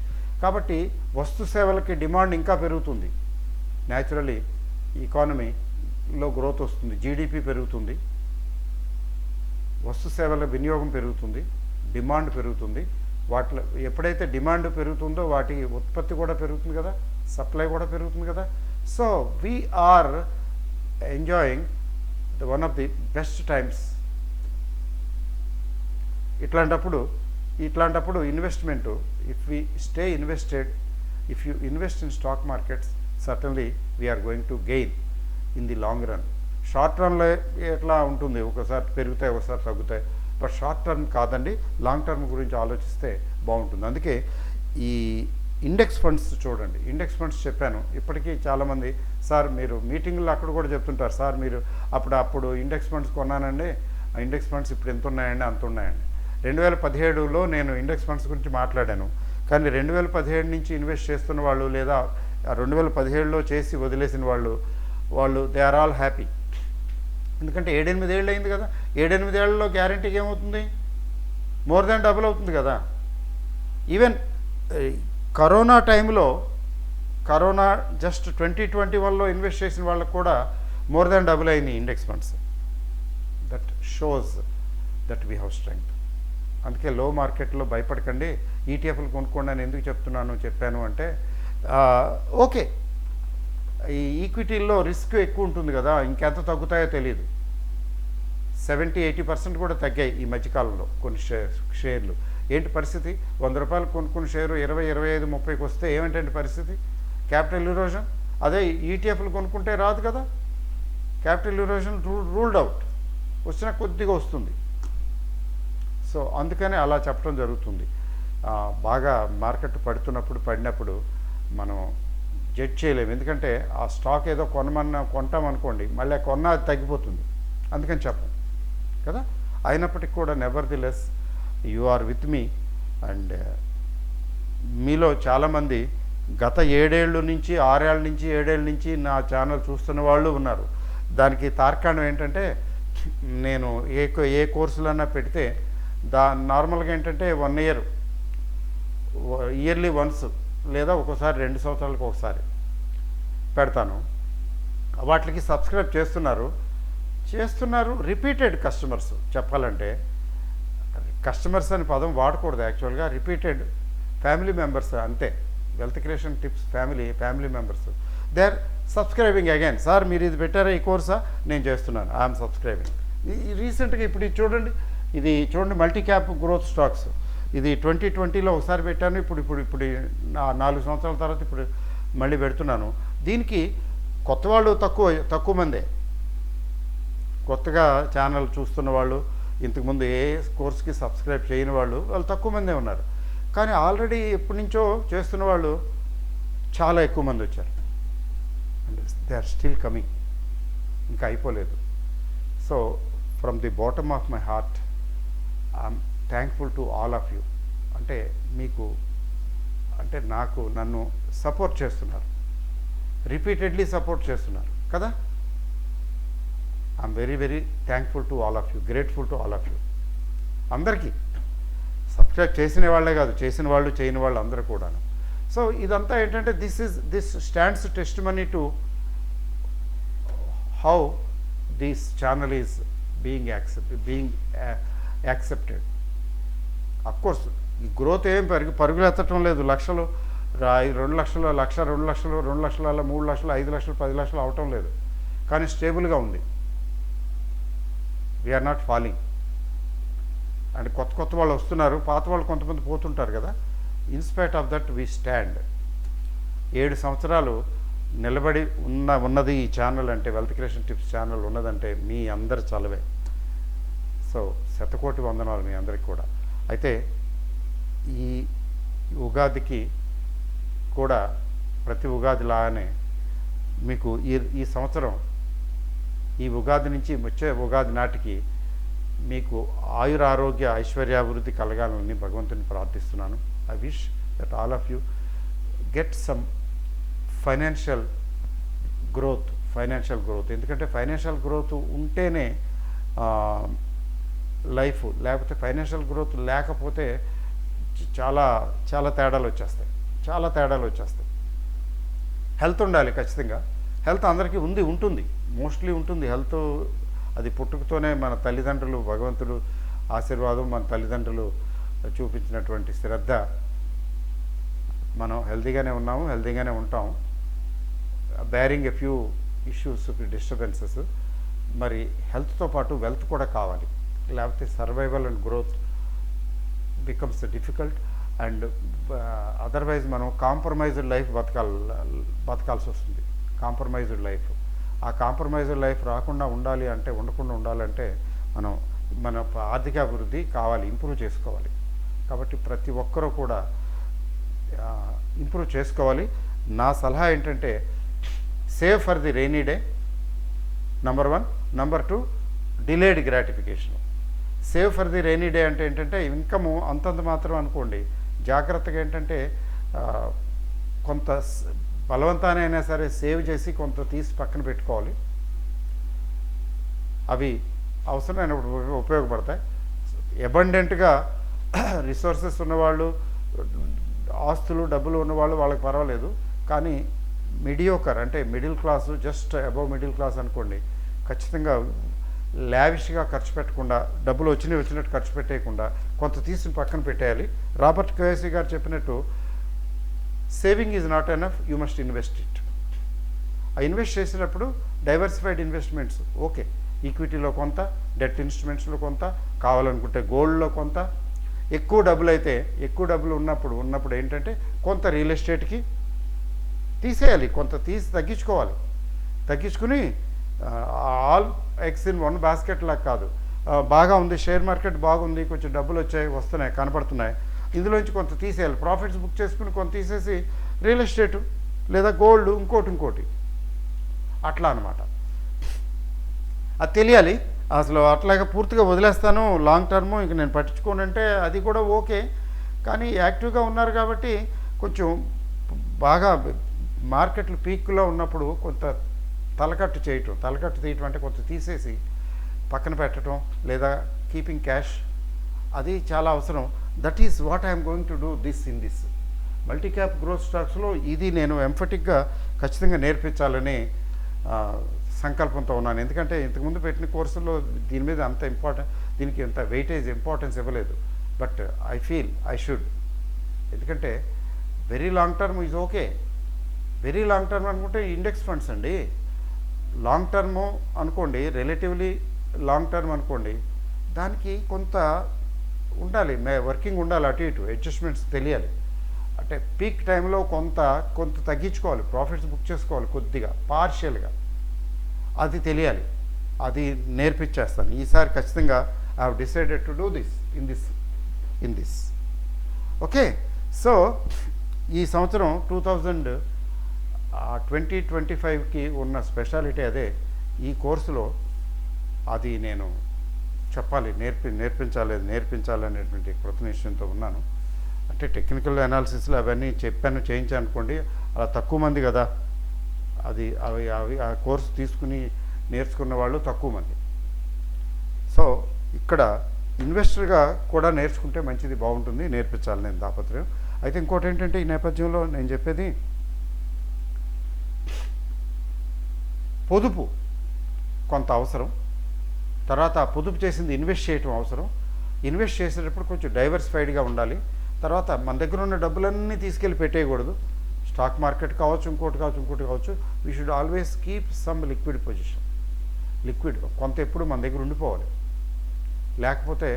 కాబట్టి వస్తు సేవలకి డిమాండ్ ఇంకా పెరుగుతుంది. న్యాచురలీ ఎకానమీలో గ్రోత్ వస్తుంది, జీడిపి పెరుగుతుంది, వస్తు సేవల వినియోగం పెరుగుతుంది, డిమాండ్ పెరుగుతుంది. వాటిలో ఎప్పుడైతే డిమాండ్ పెరుగుతుందో వాటి ఉత్పత్తి కూడా పెరుగుతుంది కదా, సప్లై కూడా పెరుగుతుంది కదా. So we are enjoying one of the best times. ఇట్లాంటప్పుడు investment, if we stay invested, if you invest in stock markets, certainly we are going to gain in the long run. Short రన్లో ఎట్లా ఉంటుంది, ఒకసారి పెరుగుతాయి, ఒకసారి తగ్గుతాయి. బట్ షార్ట్ టర్మ్ కాదండి, long term గురించి ఆలోచిస్తే బాగుంటుంది. అందుకే ఈ ఇండెక్స్ ఫండ్స్ చూడండి. ఇండెక్స్ ఫండ్స్ చెప్పాను, ఇప్పటికీ చాలామంది సార్ మీరు మీటింగ్లో అక్కడ కూడా చెప్తుంటారు, సార్ మీరు అప్పుడు ఇండెక్స్ ఫండ్స్ కొన్నానండి, ఆ ఇండెక్స్ ఫండ్స్ ఇప్పుడు ఎంత ఉన్నాయండి, అంత ఉన్నాయండి. 2017లో నేను ఇండెక్స్ ఫండ్స్ గురించి మాట్లాడాను. కానీ 2017 నుంచి ఇన్వెస్ట్ చేస్తున్న వాళ్ళు, లేదా 2017లో చేసి వదిలేసిన వాళ్ళు దే ఆర్ ఆల్ హ్యాపీ. ఎందుకంటే 7-8 ఏళ్ళు అయింది కదా. 7-8 ఏళ్లలో గ్యారంటీకి ఏమవుతుంది, మోర్ దాన్ డబుల్ అవుతుంది కదా. ఈవెన్ కరోనా టైంలో, కరోనా జస్ట్ 2021లో ఇన్వెస్ట్ చేసిన వాళ్ళకు కూడా మోర్ దాన్ డబుల్ అయినాయి index funds. That shows that we have strength. అందుకే లో మార్కెట్లో భయపడకండి, ఈటీఎఫ్లు కొనుక్కోండి అని ఎందుకు చెప్పాను అంటే, ఓకే ఈ ఈక్విటీల్లో రిస్క్ ఎక్కువ ఉంటుంది కదా, ఇంకెంత తగ్గుతాయో తెలియదు. 70-80% కూడా తగ్గాయి ఈ మధ్యకాలంలో కొన్ని షేర్లు. ఏంటి పరిస్థితి? 100 రూపాయలు కొనుక్కున్న షేరు 20, 25, 30కి వస్తే ఏమిటంటే పరిస్థితి? Capital erosion. అదే ఈటీఎఫ్లు కొనుక్కుంటే రాదు కదా, క్యాపిటల్ ఇరోజన్ రూల్డ్ అవుట్. వచ్చినా కొద్దిగా వస్తుంది. సో అందుకనే అలా చెప్పడం జరుగుతుంది. బాగా మార్కెట్ పడినప్పుడు మనం జడ్జ్ చేయలేము. ఎందుకంటే ఆ స్టాక్ ఏదో కొంటామనుకోండి, మళ్ళీ కొన్నా అది తగ్గిపోతుంది. అందుకని చెప్పం కదా. అయినప్పటికీ కూడా nevertheless you are with me. And మీలో చాలామంది గత 7 ఏళ్ళ నుంచి 6 ఏళ్ళ నుంచి 7 ఏళ్ళ నుంచి నా ఛానల్ చూస్తున్న వాళ్ళు ఉన్నారు. దానికి తార్కాణం ఏంటంటే, నేను ఏ కోర్సులన్నా పెడితే నార్మల్గా ఏంటంటే 1 ఇయర్, ఇయర్లీ వన్స్, లేదా ఒక్కోసారి 2 సంవత్సరాలకు ఒకసారి పెడతాను. వాటికి సబ్స్క్రైబ్ చేస్తున్నారు. Repeated customers. చెప్పాలంటే కస్టమర్స్ అని పదం వాడకూడదు యాక్చువల్గా. రిపీటెడ్ ఫ్యామిలీ మెంబర్స్ అంతే. Wealth creation tips family members, they are subscribing again. Sir మీరు ఇది పెట్టారా, ఈ కోర్సా? నేను చేస్తున్నాను, ఐఎమ్ సబ్స్క్రైబింగ్. రీసెంట్గా ఇప్పుడు ఇది చూడండి మల్టీ క్యాప్ గ్రోత్ స్టాక్స్. ఇది 2020లో ఒకసారి పెట్టాను. ఇప్పుడు 4 సంవత్సరాల తర్వాత ఇప్పుడు మళ్ళీ పెడుతున్నాను. దీనికి కొత్త వాళ్ళు తక్కువ మందే. కొత్తగా ఛానల్ చూస్తున్న వాళ్ళు, ఇంతకుముందు ఏ కోర్స్కి సబ్స్క్రైబ్ చేయని వాళ్ళు తక్కువ మందే ఉన్నారు. కానీ ఆల్రెడీ ఎప్పటి నుంచో చేస్తున్న వాళ్ళు చాలా ఎక్కువ మంది వచ్చారు. And they are still coming, ఇంకా అయిపోలేదు. So from the bottom of my heart I'm thankful to all of you. అంటే మీకు అంటే నన్ను సపోర్ట్ చేస్తున్నారు, రిపీటెడ్లీ సపోర్ట్ చేస్తున్నారు కదా. I'm very very thankful to all of you, grateful to all of you. అందరికీ సబ్స్క్రైబ్ చేసిన వాళ్ళే కాదు, చేసిన వాళ్ళు చేయని వాళ్ళు అందరూ కూడాను. సో ఇదంతా ఏంటంటే this stands testimony to how this channel is being accepted. Of course ఈ గ్రోత్ ఏం పరుగులు ఎత్తటం లేదు. లక్షలు 2 లక్షలు, 1 లక్ష, 2 లక్షలు, 2 లక్షల, 3 లక్షలు, 5 లక్షలు, 10 లక్షలు అవటం లేదు. కానీ స్టేబుల్గా ఉంది. We are not falling. అండ్ కొత్త వాళ్ళు వస్తున్నారు, పాత వాళ్ళు కొంతమంది పోతుంటారు కదా. In spite of that we stand. 7 సంవత్సరాలు నిలబడి ఉన్నది ఈ ఛానల్ అంటే, వెల్త్ క్రియేషన్ టిప్స్ ఛానల్ ఉన్నదంటే మీ అందరి చలవే. సో శతకోటి వందనాలు మీ అందరికి కూడా. అయితే ఈ ఉగాదికి కూడా ప్రతి ఉగాది లాగానే మీకు ఈ సంవత్సరం ఈ ఉగాది నుంచి వచ్చే ఉగాది నాటికి మీకు ఆయురారోగ్య ఐశ్వర్యాభివృద్ధి కలగాలని భగవంతుని ప్రార్థిస్తున్నాను. I wish that all of you get some financial growth. ఎందుకంటే ఫైనాన్షియల్ గ్రోత్ ఉంటేనే లైఫ్, లేకపోతే ఫైనాన్షియల్ గ్రోత్ లేకపోతే చాలా తేడాలు వచ్చేస్తాయి. హెల్త్ ఉండాలి ఖచ్చితంగా. హెల్త్ అందరికీ ఉంటుంది, మోస్ట్లీ ఉంటుంది హెల్త్. అది పుట్టుకతోనే మన తల్లిదండ్రులు, భగవంతుడు ఆశీర్వాదం, మన తల్లిదండ్రులు చూపించినటువంటి శ్రద్ధ. మనం హెల్తీగానే ఉన్నాము, హెల్తీగానే ఉంటాం. Bearing a few issues, disturbances. మరి హెల్త్తో పాటు వెల్త్ కూడా కావాలి, లేకపోతే survival and growth becomes difficult. And otherwise మనం కాంప్రమైజ్డ్ లైఫ్ బతకాల్సి వస్తుంది. Compromised life. ఆ కాంప్రమైజ్డ్ లైఫ్ ఉండకుండా ఉండాలంటే మన ఆర్థిక అభివృద్ధి కావాలి, ఇంప్రూవ్ చేసుకోవాలి. కాబట్టి ప్రతి ఒక్కరూ కూడా ఇంప్రూవ్ చేసుకోవాలి. నా సలహా ఏంటంటే save for the rainy day, number 1. Number 2, delayed gratification. Save for the rainy day అంటే ఏంటంటే ఇన్కము అంతంత మాత్రం అనుకోండి. జాగ్రత్తగా ఏంటంటే కొంత బలవంతానైనా సరే సేవ్ చేసి కొంత తీసి పక్కన పెట్టుకోవాలి. అవి అవసరమైనప్పుడు ఉపయోగపడతాయి. అబండెంట్గా రిసోర్సెస్ ఉన్నవాళ్ళు, ఆస్తులు డబ్బులు ఉన్నవాళ్ళు వాళ్ళకి పర్వాలేదు. కానీ మిడియోకర్ అంటే middle class, just above middle class అనుకోండి, ఖచ్చితంగా లావిష్గా ఖర్చు పెట్టకుండా, డబ్బులు వచ్చినట్టు ఖర్చు పెట్టేయకుండా కొంత తీసి పక్కన పెట్టేయాలి. రాబర్ట్ కియోసకి గారు చెప్పినట్టు saving is not enough, you must invest it. ఆ ఇన్వెస్ట్ చేసినప్పుడు డైవర్సిఫైడ్ ఇన్వెస్ట్మెంట్స్, ఓకే, ఈక్విటీలో కొంత, డెట్ ఇన్స్ట్రుమెంట్స్లో కొంత, కావాలనుకుంటే గోల్డ్లో కొంత. ఎక్కువ డబ్బులు ఉన్నప్పుడు ఏంటంటే కొంత రియల్ ఎస్టేట్కి తీసేయాలి, కొంత తీసి తగ్గించుకుని all eggs in one basket లాగా కాదు. బాగా ఉంది, షేర్ మార్కెట్ బాగుంది, కొంచెం డబ్బులు వస్తున్నాయి, కనపడుతున్నాయి, ఇందులోంచి కొంత తీసేయాలి. ప్రాఫిట్స్ బుక్ చేసుకుని కొంత తీసేసి రియల్ ఎస్టేటు లేదా గోల్డ్, ఇంకోటి అట్లా అనమాట. అది తెలియాలి. అసలు అట్లాగా పూర్తిగా వదిలేస్తాను లాంగ్ టర్మ్ ఇంక నేను పట్టించుకోనంటే అది కూడా ఓకే. కానీ యాక్టివ్గా ఉన్నారు కాబట్టి కొంచెం బాగా మార్కెట్లు పీక్లో ఉన్నప్పుడు కొంత తలకట్టు తీయటం అంటే కొంత తీసేసి పక్కన పెట్టడం లేదా కీపింగ్ క్యాష్, అది చాలా అవసరం. That is what I'm going to do in this multi cap growth స్టాక్స్లో. ఇది నేను ఎంఫటిక్గా ఖచ్చితంగా నేర్పించాలని సంకల్పంతో ఉన్నాను. ఎందుకంటే ఇంతకుముందు పెట్టిన కోర్సుల్లో దీని మీద దీనికి అంత ఇంపార్టెన్స్ ఇవ్వలేదు. But I feel I should. ఎందుకంటే very long term is okay. Very long term అనుకుంటే ఇండెక్స్ ఫండ్స్ అండి. లాంగ్ టర్ము అనుకోండి, రిలేటివ్లీ లాంగ్ టర్మ్ అనుకోండి, దానికి కొంత ఉండాలి, వర్కింగ్ ఉండాలి, అటు ఇటు అడ్జస్ట్మెంట్స్ తెలియాలి. అంటే పీక్ టైంలో కొంత తగ్గించుకోవాలి, ప్రాఫిట్స్ బుక్ చేసుకోవాలి కొద్దిగా పార్షియల్గా, అది తెలియాలి. అది నేర్పించేస్తాను ఈసారి ఖచ్చితంగా. I have decided to do this in this okay. So ఈ సంవత్సరం 2025కి ఉన్న స్పెషాలిటీ అదే. ఈ కోర్సులో అది నేను చెప్పాలి, నేర్పించాలి అనేటువంటి కృతనిశ్చయంతో ఉన్నాను. అంటే టెక్నికల్ అనాలిసిస్లో అవన్నీ చేయించాను అనుకోండి, అలా తక్కువ మంది కదా, అవి ఆ కోర్సు తీసుకుని నేర్చుకున్న వాళ్ళు తక్కువ మంది. సో ఇక్కడ ఇన్వెస్టర్గా కూడా నేర్చుకుంటే మంచిది, బాగుంటుంది, నేర్పించాలి నేను తాపత్రయం. అయితే ఇంకోటి ఏంటంటే ఈ నేపథ్యంలో నేను చెప్పేది, పొదుపు కొంత అవసరం. తర్వాత పొదుపు చేసింది ఇన్వెస్ట్ చేయటం అవసరం. ఇన్వెస్ట్ చేసేటప్పుడు కొంచెం డైవర్సిఫైడ్గా ఉండాలి. తర్వాత మన దగ్గర ఉన్న డబ్బులన్నీ తీసుకెళ్ళి పెట్టేయకూడదు. స్టాక్ మార్కెట్ కావచ్చు, ఇంకోటి కావచ్చు. We should always keep some liquid position. Liquid కొంత ఎప్పుడు మన దగ్గర ఉండిపోవాలి. లేకపోతే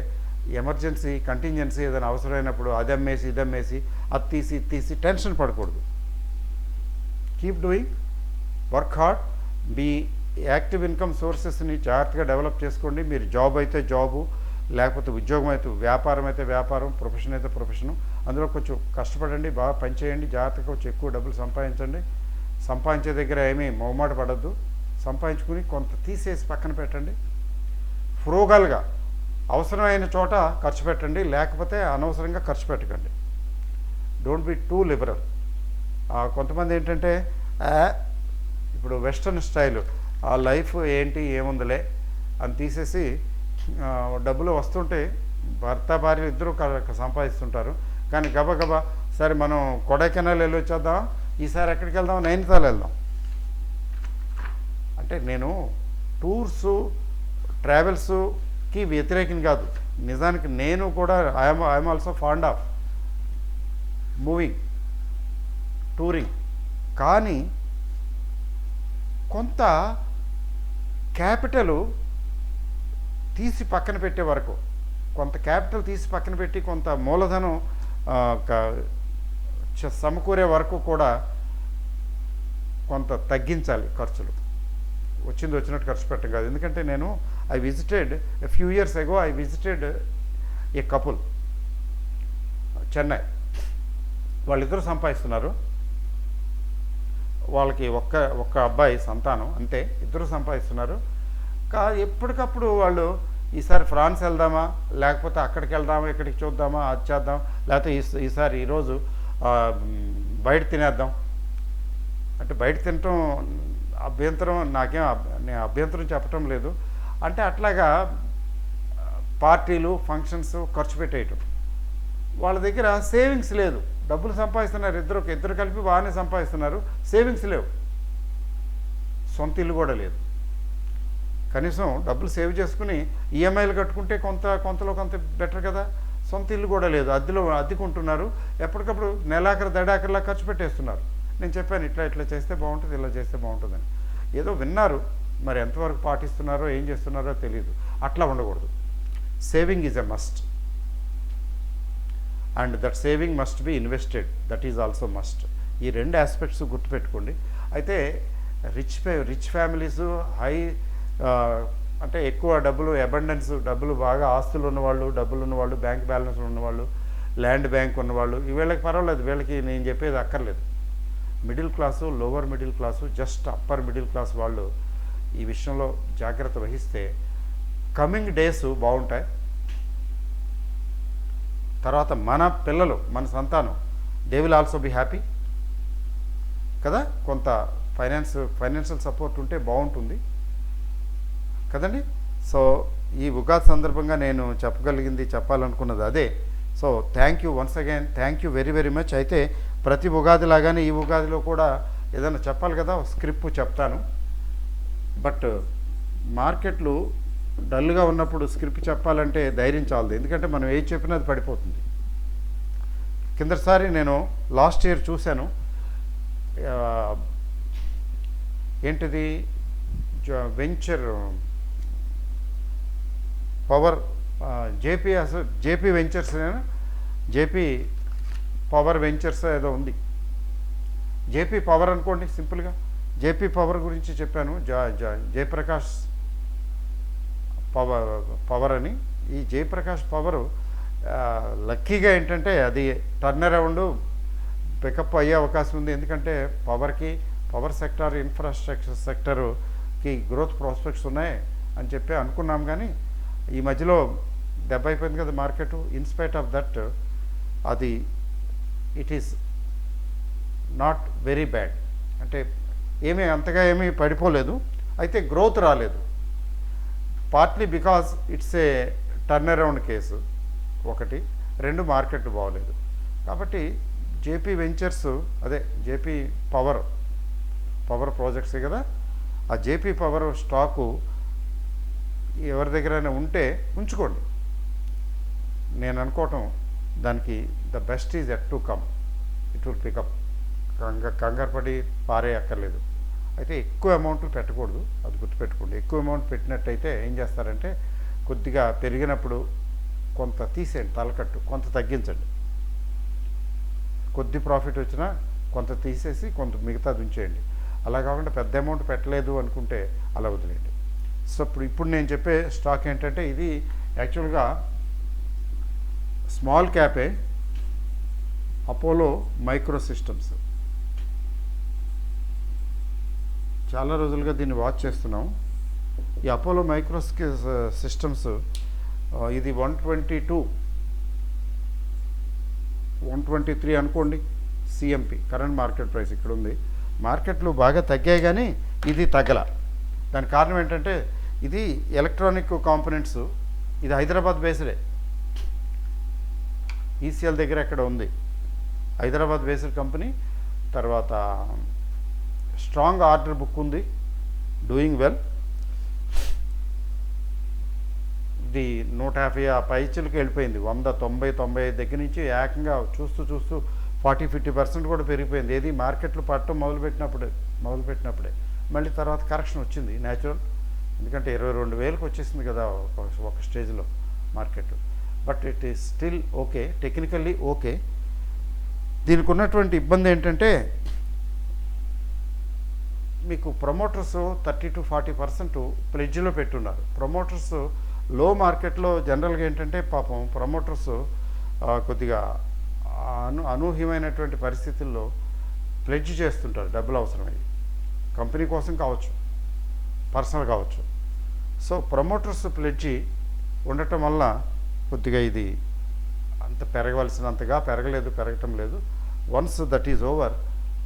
ఎమర్జెన్సీ, కంటింజెన్సీ ఏదైనా అవసరమైనప్పుడు అది అమ్మేసి ఇది అమ్మేసి అది తీసి టెన్షన్ పడకూడదు. Keep doing, work hard, be active income సోర్సెస్ని జాగ్రత్తగా డెవలప్ చేసుకోండి. మీరు జాబ్ అయితే జాబు, లేకపోతే ఉద్యోగం అయితే వ్యాపారం అయితే వ్యాపారం, ప్రొఫెషన్ అయితే ప్రొఫెషను, అందులో కొంచెం కష్టపడండి, బాగా పనిచేయండి, జాగ్రత్తగా కొంచెం ఎక్కువ డబ్బులు సంపాదించండి. సంపాదించే దగ్గర ఏమీ మొహమాట పడద్దు. సంపాదించుకుని కొంత తీసేసి పక్కన పెట్టండి. ఫ్రోగల్గా అవసరమైన చోట ఖర్చు పెట్టండి, లేకపోతే అనవసరంగా ఖర్చు పెట్టకండి. Don't be too liberal. కొంతమంది ఏంటంటే ఇప్పుడు వెస్ట్రన్ స్టైల్, ఆ లైఫ్ ఏంటి ఏముందిలే అని తీసేసి డబ్బులు వస్తుంటే భర్త భార్య ఇద్దరు సంపాదిస్తుంటారు. కానీ గబగబా సరే మనం కొడైకెనాల్ వెళ్ళి వచ్చేద్దాం, ఈసారి ఎక్కడికి వెళ్దాం, నైనితాల్ వెళ్దాం అంటే నేను టూర్సు ట్రావెల్స్కి వ్యతిరేకం కాదు. నిజానికి నేను కూడా I'm also fond of moving, touring. కానీ కొంత క్యాపిటల్ తీసి పక్కన పెట్టే వరకు, కొంత క్యాపిటల్ తీసి పక్కన పెట్టి కొంత మూలధనం సమకూరే వరకు కూడా కొంత తగ్గించాలి ఖర్చులు. వచ్చినట్టు ఖర్చు పెట్టడం కాదు. ఎందుకంటే నేను I visited a few years ago I visited a couple Chennai. వాళ్ళిద్దరూ సంపాదిస్తున్నారు. వాళ్ళకి ఒక్క అబ్బాయి సంతానం, అంతే. ఇద్దరు సంపాదిస్తున్నారు. ఎప్పటికప్పుడు వాళ్ళు ఈసారి ఫ్రాన్స్ వెళ్దామా, లేకపోతే అక్కడికి వెళ్దామా, ఇక్కడికి చూద్దామా, అది చేద్దాం, లేకపోతే ఈరోజు బయట తినేద్దాం అంటే, బయట తినటం అభ్యంతరం నేను అభ్యంతరం చెప్పటం లేదు. అంటే అట్లాగా పార్టీలు, ఫంక్షన్స్ ఖర్చు పెట్టేయటం. వాళ్ళ దగ్గర సేవింగ్స్ లేదు. డబ్బులు సంపాదిస్తున్నారు, ఇద్దరు కలిపి బాగానే సంపాదిస్తున్నారు, సేవింగ్స్ లేవు. సొంత ఇల్లు కూడా లేదు. కనీసం డబ్బులు సేవ్ చేసుకుని ఈఎంఐలు కట్టుకుంటే కొంతలో కొంత బెటర్ కదా. సొంత ఇల్లు కూడా లేదు, అద్దెకుంటున్నారు. ఎప్పటికప్పుడు నెలాఖరు దడాఖరులా ఖర్చు పెట్టేస్తున్నారు. నేను చెప్పాను ఇట్లా చేస్తే బాగుంటుంది, ఇలా చేస్తే బాగుంటుందని. ఏదో విన్నారు, మరి ఎంతవరకు పాటిస్తున్నారో ఏం చేస్తున్నారో తెలియదు. అట్లా ఉండకూడదు. Saving is a must, and that saving must be invested, that is also must. ఈ రెండు ఆస్పెక్ట్స్ గుర్తుపెట్టుకోండి. అయితే రిచ్ ఫ్యామిలీసు, హై అంటే ఎక్కువ డబ్బులు, అబండెన్స్, డబ్బులు బాగా ఆస్తులు ఉన్నవాళ్ళు, డబ్బులు ఉన్నవాళ్ళు, బ్యాంక్ బ్యాలెన్స్ ఉన్నవాళ్ళు, ల్యాండ్ బ్యాంక్ ఉన్నవాళ్ళు, వీళ్ళకి పర్వాలేదు, వీళ్ళకి నేను చెప్పేది అక్కర్లేదు. Middle class, lower middle class, just upper middle class వాళ్ళు ఈ విషయంలో జాగ్రత్త వహిస్తే కమింగ్ డేస్ బాగుంటాయి. తర్వాత మన పిల్లలు, మన సంతానం, they will also be happy కదా. కొంత ఫైనాన్షియల్ సపోర్ట్ ఉంటే బాగుంటుంది కదండి. సో ఈ ఉగాది సందర్భంగా నేను చెప్పాలనుకున్నది అదే. So thank you once again, thank you very very much. అయితే ప్రతి ఉగాది లాగానే ఈ ఉగాదిలో కూడా ఏదైనా చెప్పాలి కదా, స్క్రిప్ట్ చెప్తాను. బట్ మార్కెట్లు డల్గా ఉన్నప్పుడు స్క్రిప్ట్ చెప్పాలంటే ధైర్యం చాలదు. ఎందుకంటే మనం ఏది చెప్పినా అది పడిపోతుంది. కిందసారి నేను లాస్ట్ ఇయర్ చూశాను, ఏంటిది venture JP ventures, JP power ventures ఏదో ఉంది. జేపీ పవర్ అనుకోండి సింపుల్గా. జేపీ పవర్ గురించి చెప్పాను, జయప్రకాష్ పవర్ అని. ఈ జయప్రకాష్ పవర్ లక్కీగా ఏంటంటే అది టర్న్ అరౌండ్ పికప్ అయ్యే అవకాశం ఉంది. ఎందుకంటే పవర్ సెక్టార్, ఇన్ఫ్రాస్ట్రక్చర్ సెక్టర్కి గ్రోత్ ప్రాస్పెక్ట్స్ ఉన్నాయి అని చెప్పి అనుకున్నాం. కానీ ఈ మధ్యలో దెబ్బ అయిపోయింది కదా మార్కెట్. ఇన్స్పైట్ ఆఫ్ దట్ అది it is not very bad, అంటే అంతగా ఏమీ పడిపోలేదు, అయితే గ్రోత్ రాలేదు. Partly because it's a turn around case ఒకటి, రెండు మార్కెట్ బాగోలేదు. కాబట్టి జేపీ వెంచర్స్, అదే జేపీ పవర్ ప్రాజెక్ట్సే కదా, ఆ జేపీ పవర్ స్టాకు ఎవరి దగ్గరైనా ఉంటే ఉంచుకోండి. నేను అనుకోవటం దానికి the best is at to come, it will pick up. కంగారు పడి పారే అక్కర్లేదు. అయితే ఎక్కువ అమౌంట్లు పెట్టకూడదు, అది గుర్తుపెట్టుకోండి. ఎక్కువ అమౌంట్ పెట్టినట్టయితే ఏం చేస్తారంటే కొద్దిగా పెరిగినప్పుడు కొంత తీసేయండి, తలకట్టు కొంత తగ్గించండి. కొద్ది ప్రాఫిట్ వచ్చినా కొంత తీసేసి కొంత మిగతాది ఉంచేయండి. అలా కాకుండా పెద్ద అమౌంట్ పెట్టలేదు అనుకుంటే అలా వదిలేయండి. సో ఇప్పుడు నేను చెప్పే స్టాక్ ఏంటంటే ఇది యాక్చువల్గా స్మాల్ క్యాపే, అపోలో మైక్రో సిస్టమ్స్. చాలా రోజులుగా దీన్ని వాచ్ చేస్తున్నాం. ఈ అపోలో మైక్రో సిస్టమ్స్ ఇది 122, 123 అనుకోండి సిఎంపి, కరెంట్ మార్కెట్ ప్రైస్ ఇక్కడ ఉంది. మార్కెట్లు బాగా తగ్గాయి కానీ ఇది తగ్గల. దానికి కారణం ఏంటంటే ఇది ఎలక్ట్రానిక్ కాంపోనెంట్స్, ఇది హైదరాబాద్ బేస్డే, ఈసీఎల్ దగ్గర ఎక్కడ ఉంది, హైదరాబాద్ బేస్డ్ కంపెనీ. తర్వాత స్ట్రాంగ్ ఆర్డర్ బుక్ ఉంది, డూయింగ్ వెల్. ఇది 150 పైచులకు వెళ్ళిపోయింది, 190-95 దగ్గర నుంచి ఏకంగా చూస్తూ 40-50% కూడా పెరిగిపోయింది. ఏది మార్కెట్లు పట్టడం మొదలుపెట్టినప్పుడే మళ్ళీ తర్వాత కరెక్షన్ వచ్చింది న్యాచురల్, ఎందుకంటే 22,000కి వచ్చేసింది కదా ఒక స్టేజ్లో market. But it is still okay, technically okay. దీనికి ఉన్నటువంటి ఇబ్బంది ఏంటంటే మీకు ప్రమోటర్స్ 30-40% ప్లెడ్జ్లో పెట్టున్నారు. ప్రమోటర్స్ లో మార్కెట్లో జనరల్గా ఏంటంటే పాపం ప్రమోటర్స్ కొద్దిగా అనూహ్యమైనటువంటి పరిస్థితుల్లో ప్లెడ్జ్ చేస్తుంటారు, డబ్బులు అవసరమయ్యి, కంపెనీ కోసం కావచ్చు, పర్సనల్ కావచ్చు. సో ప్రమోటర్స్ ప్లెడ్జి ఉండటం వల్ల కొద్దిగా ఇది అంత పెరగవలసినంతగా పెరగటం లేదు. Once that is over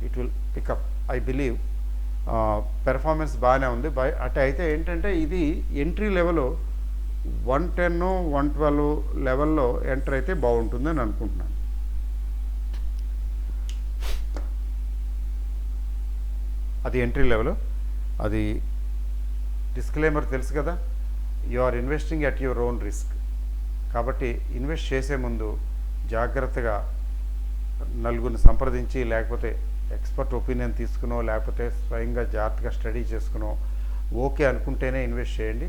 it will pick up, I believe. Performance బాగానే ఉంది. అయితే ఏంటంటే ఇది ఎంట్రీ లెవెల్ 110-112 లెవెల్లో ఎంటర్ అయితే బాగుంటుందని అనుకుంటున్నాను. అది ఎంట్రీ లెవెల్. అది డిస్క్లైమర్ తెలుసు కదా, you are investing at your own risk. కాబట్టి ఇన్వెస్ట్ చేసే ముందు జాగ్రత్తగా నలుగురిని సంప్రదించి, లేకపోతే ఎక్స్పర్ట్ ఒపీనియన్ తీసుకునో, లేకపోతే స్వయంగా జాగ్రత్తగా స్టడీ చేసుకునో ఓకే అనుకుంటేనే ఇన్వెస్ట్ చేయండి,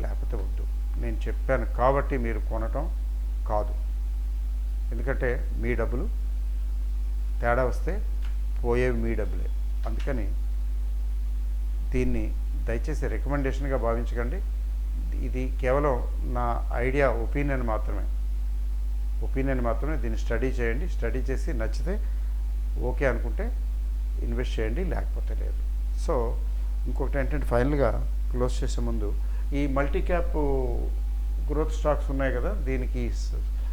లేకపోతే వద్దు. నేను చెప్పాను కాబట్టి మీరు కొనటం కాదు, ఎందుకంటే మీ డబ్బులు తేడా వస్తే పోయేవి మీ డబ్బులే. అందుకని దీన్ని దయచేసి రికమెండేషన్గా భావించకండి. ఇది కేవలం నా ఐడియా, ఒపీనియన్ మాత్రమే. దీన్ని స్టడీ చేయండి. స్టడీ చేసి నచ్చితే ఓకే అనుకుంటే ఇన్వెస్ట్ చేయండి, లేకపోతే లేదు. సో ఇంకొకటి ఏంటంటే ఫైనల్గా క్లోజ్ చేసే ముందు ఈ మల్టీ క్యాప్ గ్రోత్ స్టాక్స్ ఉన్నాయి కదా, దీనికి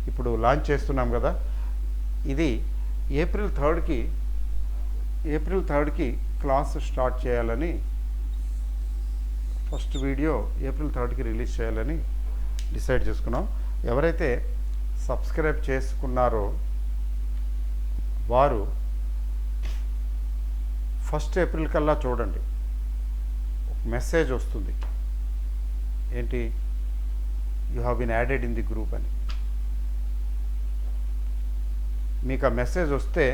ఇప్పుడు లాంచ్ చేస్తున్నాం కదా, ఇది ఏప్రిల్ 3కి క్లాస్ స్టార్ట్ చేయాలని, ఫస్ట్ వీడియో ఏప్రిల్ 3కి రిలీజ్ చేయాలని డిసైడ్ చేసుకున్నాం. ఎవరైతే సబ్స్క్రైబ్ చేసుకున్నారో వారు 1 ఏప్రిల్ కల్లా చూడండి, మెసేజ్ వస్తుంది, ఏంటి, you have been added in the group అని. మీకు ఆ మెసేజ్ వస్తే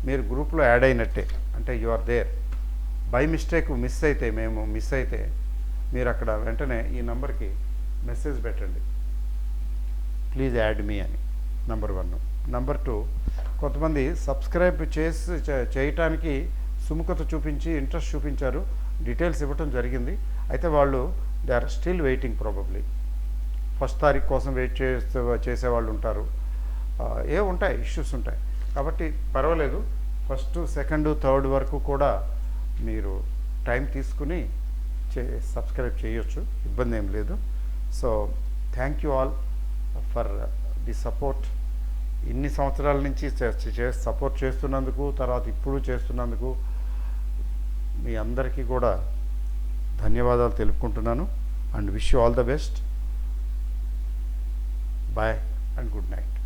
మీరు గ్రూప్లో యాడ్ అయినట్టే, అంటే you are there. By mistake miss అయితే మీరు అక్కడ వెంటనే ఈ నంబర్కి మెసేజ్ పెట్టండి, ప్లీజ్ యాడ్ మీ అని. నెంబర్ 1. నెంబర్ 2, కొంతమంది సబ్స్క్రైబ్ చేయటానికి సుముఖత చూపించి ఇంట్రెస్ట్ చూపించారు, డీటెయిల్స్ ఇవ్వటం జరిగింది. అయితే వాళ్ళు they are still waiting. Probably first తారీఖు కోసం వెయిట్ చేసేవాళ్ళు ఉంటారు. ఉంటాయి, ఇష్యూస్ ఉంటాయి. కాబట్టి పర్వాలేదు, 1st, 2nd, 3rd వరకు కూడా మీరు టైం తీసుకుని సబ్స్క్రైబ్ చేయొచ్చు, ఇబ్బంది ఏం లేదు. So thank you all for the support. ఇన్ని సంవత్సరాల నుంచి సపోర్ట్ చేస్తున్నందుకు, తర్వాత ఇప్పుడు చేస్తున్నందుకు మీ అందరికీ కూడా ధన్యవాదాలు తెలుపుకుంటున్నాను. And wish you all the best. Bye and good night.